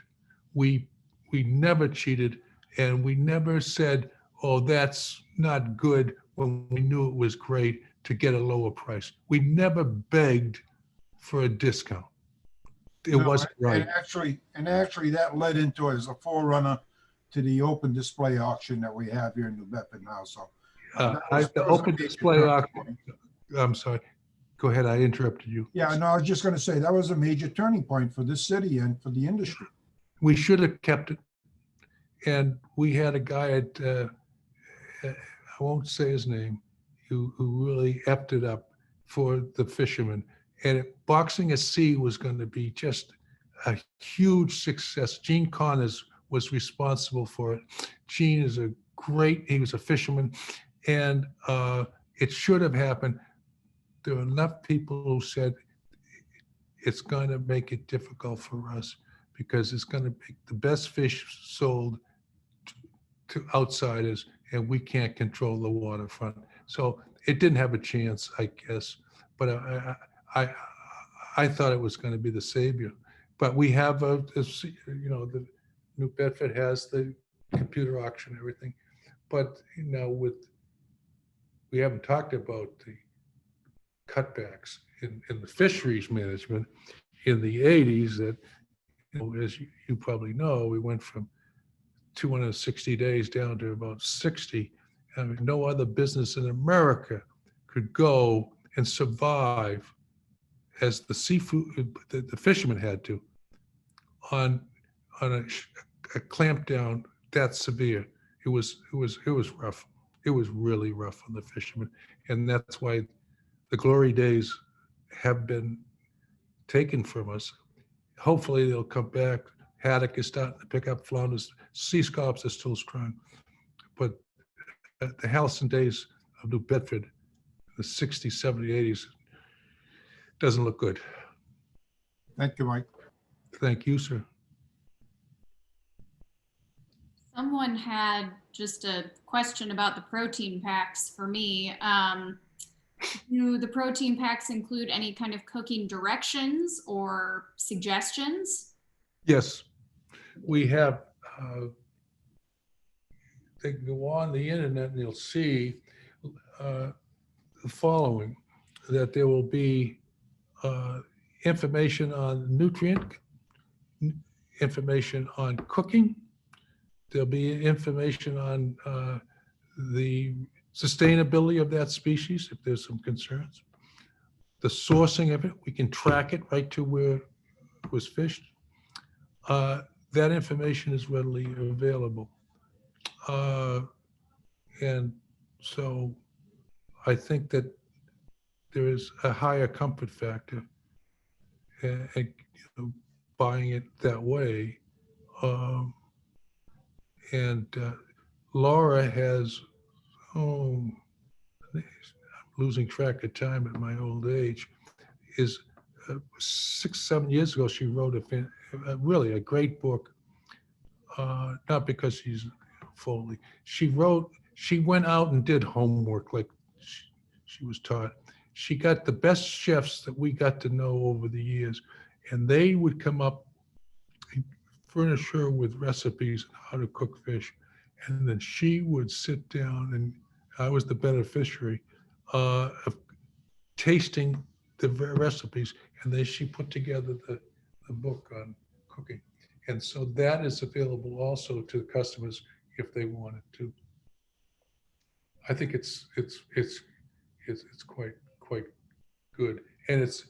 We we never cheated, and we never said, "Oh, that's not good," when we knew it was great to get a lower price. We never begged for a discount. It No, wasn't right. and actually that led into as a forerunner to the open display auction that we have here in New Bedford now. So The that was a open major display turning auction. point. I'm sorry. Go ahead. I interrupted you. Yeah, no, I was just going to say that was a major turning point for this city and for the industry. We should have kept it. And we had a guy at, I won't say his name, who really effed it up for the fishermen. And Boxing at Sea was going to be just a huge success. Gene Connors was responsible for it. Gene is he was a fisherman, and it should have happened. There were enough people who said it's going to make it difficult for us, because it's going to be the best fish sold to outsiders, and we can't control the waterfront. So it didn't have a chance, I guess. But I thought it was going to be the savior. But we have the New Bedford has the computer auction and everything. But we haven't talked about the cutbacks in the fisheries management in the 80s. That, as you probably know, we went from 260 days down to about 60. I mean, no other business in America could go and survive as the seafood, the fishermen had to, on a clampdown that severe. It was rough. It was really rough on the fishermen, and that's why the glory days have been taken from us. Hopefully they'll come back. Haddock is starting to pick up flounders. Sea scallops are still strong. But the halcyon days of New Bedford, the 60s, 70s, 80s, doesn't look good. Thank you, Mike. Thank you, sir. Someone had just a question about the protein packs for me. Do the protein packs include any kind of cooking directions or suggestions? Yes, we have, they can go on the internet and you'll see the following, that there will be information on nutrient, information on cooking. There'll be information on the sustainability of that species, if there's some concerns. The sourcing of it, we can track it right to where it was fished. That information is readily available. And so I think that there is a higher comfort factor buying it that way. And Laura has, I'm losing track of time at my old age, is 6, 7 years ago, she wrote really a great book, not because she's Foley. She went out and did homework like she was taught. She got the best chefs that we got to know over the years, and they would come up and furnish her with recipes on how to cook fish. And then she would sit down, and I was the beneficiary of tasting the recipes, and then she put together the book on cooking. And so that is available also to customers if they wanted to. I think it's quite good, and it's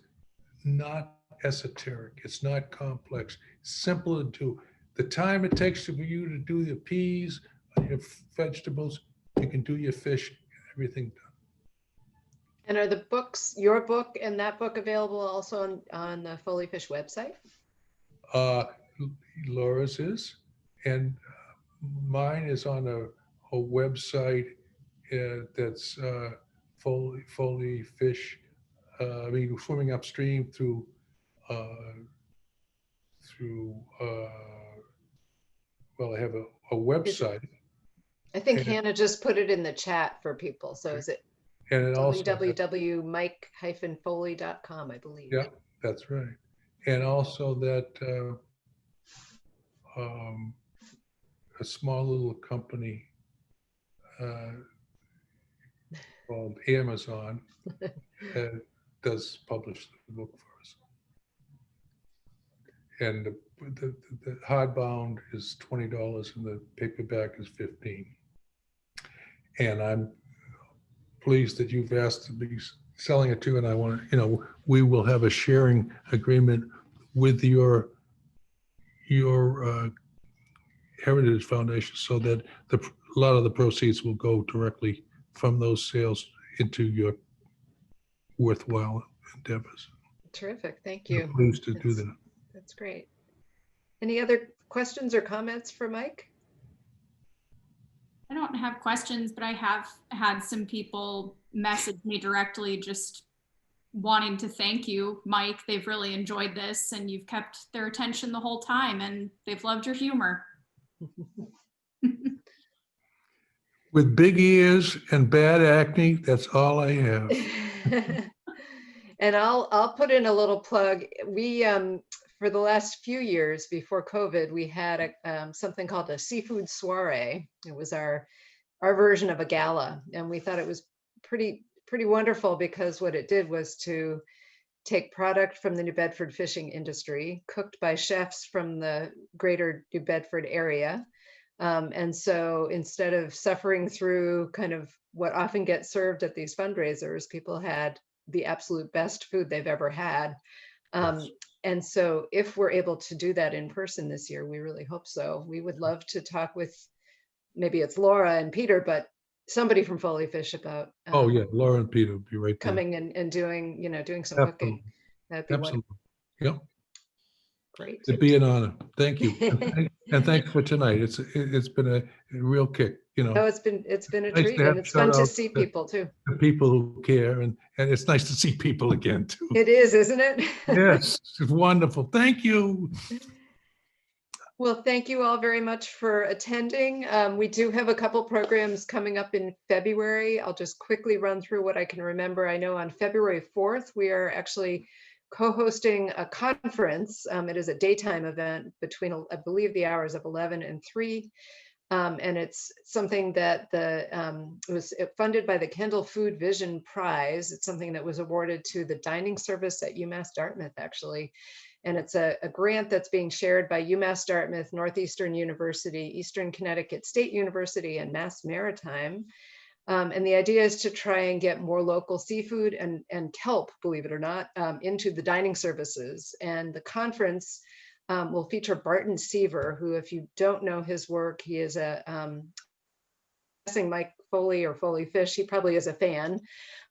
not esoteric. It's not complex. It's simple to do. The time it takes for you to do your peas, your vegetables, you can do your fish, everything done. And are the books, your book and that book, available also on the Foley Fish website? Laura's is, and mine is on a website that's Foley Fish. Swimming upstream through well, I have a website. I think Hannah just put it in the chat for people. So is it www.mike-foley.com, I believe. Yeah, that's right. And also that a small little company called Amazon does publish the book for us. And the hardbound is $20 and the paperback is $15. And I'm pleased that you've asked to be selling it too. And I want to, we will have a sharing agreement with your Heritage Foundation, so that a lot of the proceeds will go directly from those sales into your worthwhile endeavors. Terrific, thank you. I'm pleased to do that. That's great. Any other questions or comments for Mike? I don't have questions, but I have had some people message me directly just wanting to thank you, Mike. They've really enjoyed this and you've kept their attention the whole time and they've loved your humor. With big ears and bad acne, that's all I have. And I'll put in a little plug. We for the last few years before COVID, we had something called a seafood soiree. It was our version of a gala, and we thought it was pretty wonderful because what it did was to take product from the New Bedford fishing industry, cooked by chefs from the greater New Bedford area. And so instead of suffering through kind of what often gets served at these fundraisers, people had the absolute best food they've ever had. And so if we're able to do that in person this year, we really hope so. We would love to talk with, maybe it's Laura and Peter, but somebody from Foley Fish about Oh yeah, Laura and Peter will be right there. coming and doing, doing some Absolutely. cooking. That'd be Absolutely. Yep. Great. It'd be an honor. Thank you. And thanks for tonight. It's been a real kick, No, it's been a Nice treat, to have and it's fun to shout-outs see to- people too. The people who care, and it's nice to see people again too. It is, isn't it? Yes, it's wonderful. Thank you. Well, thank you all very much for attending. We do have a couple programs coming up in February. I'll just quickly run through what I can remember. I know on February 4th, we are actually co-hosting a conference. It is a daytime event between, I believe, the hours of 11 and 3. And it's something that it was funded by the Kendall Food Vision Prize. It's something that was awarded to the dining service at UMass Dartmouth, actually. And it's a grant that's being shared by UMass Dartmouth, Northeastern University, Eastern Connecticut State University, and Mass Maritime. And the idea is to try and get more local seafood and kelp, believe it or not, into the dining services. And the conference will feature Barton Seaver, who, if you don't know his work, he is guessing Mike Foley or Foley Fish, he probably is a fan.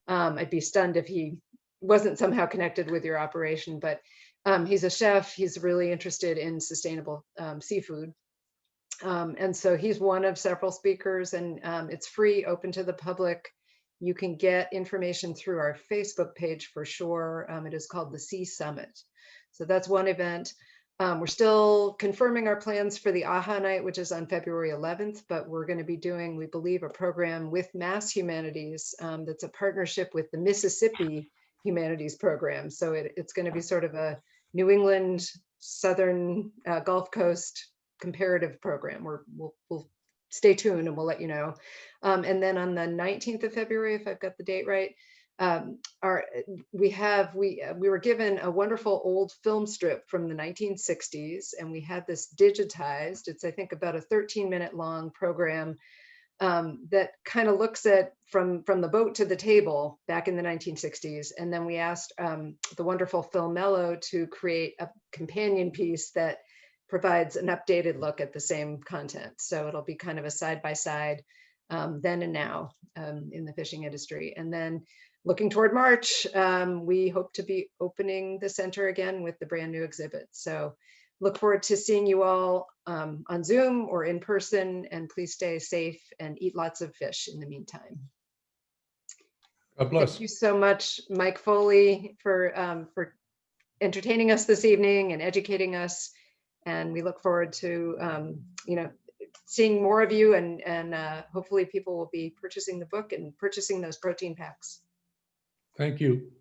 I'd be stunned if he wasn't somehow connected with your operation, but he's a chef. He's really interested in sustainable seafood. And so he's one of several speakers, and it's free, open to the public. You can get information through our Facebook page for sure. It is called the Sea Summit. So that's one event. We're still confirming our plans for the AHA night, which is on February 11th, but we're going to be doing, we believe, a program with Mass Humanities that's a partnership with the Mississippi Humanities Program. So it's going to be sort of a New England, Southern Gulf Coast comparative program. We'll stay tuned and we'll let you know. And then on the 19th of February, if I've got the date right, we were given a wonderful old film strip from the 1960s, and we had this digitized. It's, I think, about a 13-minute long program that kind of looks at from the boat to the table back in the 1960s. And then we asked the wonderful Phil Mello to create a companion piece that provides an updated look at the same content. So it'll be kind of a side-by-side then and now in the fishing industry. And then looking toward March, we hope to be opening the center again with the brand new exhibit. So look forward to seeing you all on Zoom or in person, and please stay safe and eat lots of fish in the meantime. God bless. Thank you so much, Mike Foley, for entertaining us this evening and educating us. And we look forward to seeing more of you, and hopefully people will be purchasing the book and purchasing those protein packs. Thank you.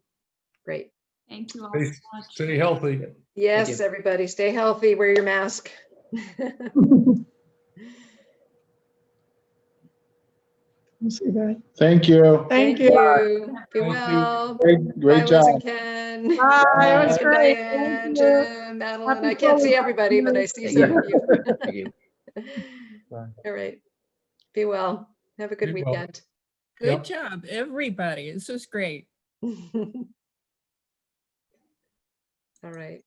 Great. Thank you all so much. Stay healthy. Yes, everybody, stay healthy, wear your mask. Thank you. Thank you. Be well. Great Bye, Liz job. and Ken. Bye, it was Good great. Diane, Thank you. Jim, Madeline. Happy I can't see Foley. everybody, but I see Thank some you. of you. All right. Be well. Have a good Be well. weekend. Good Yep. job, everybody. This was great. All right.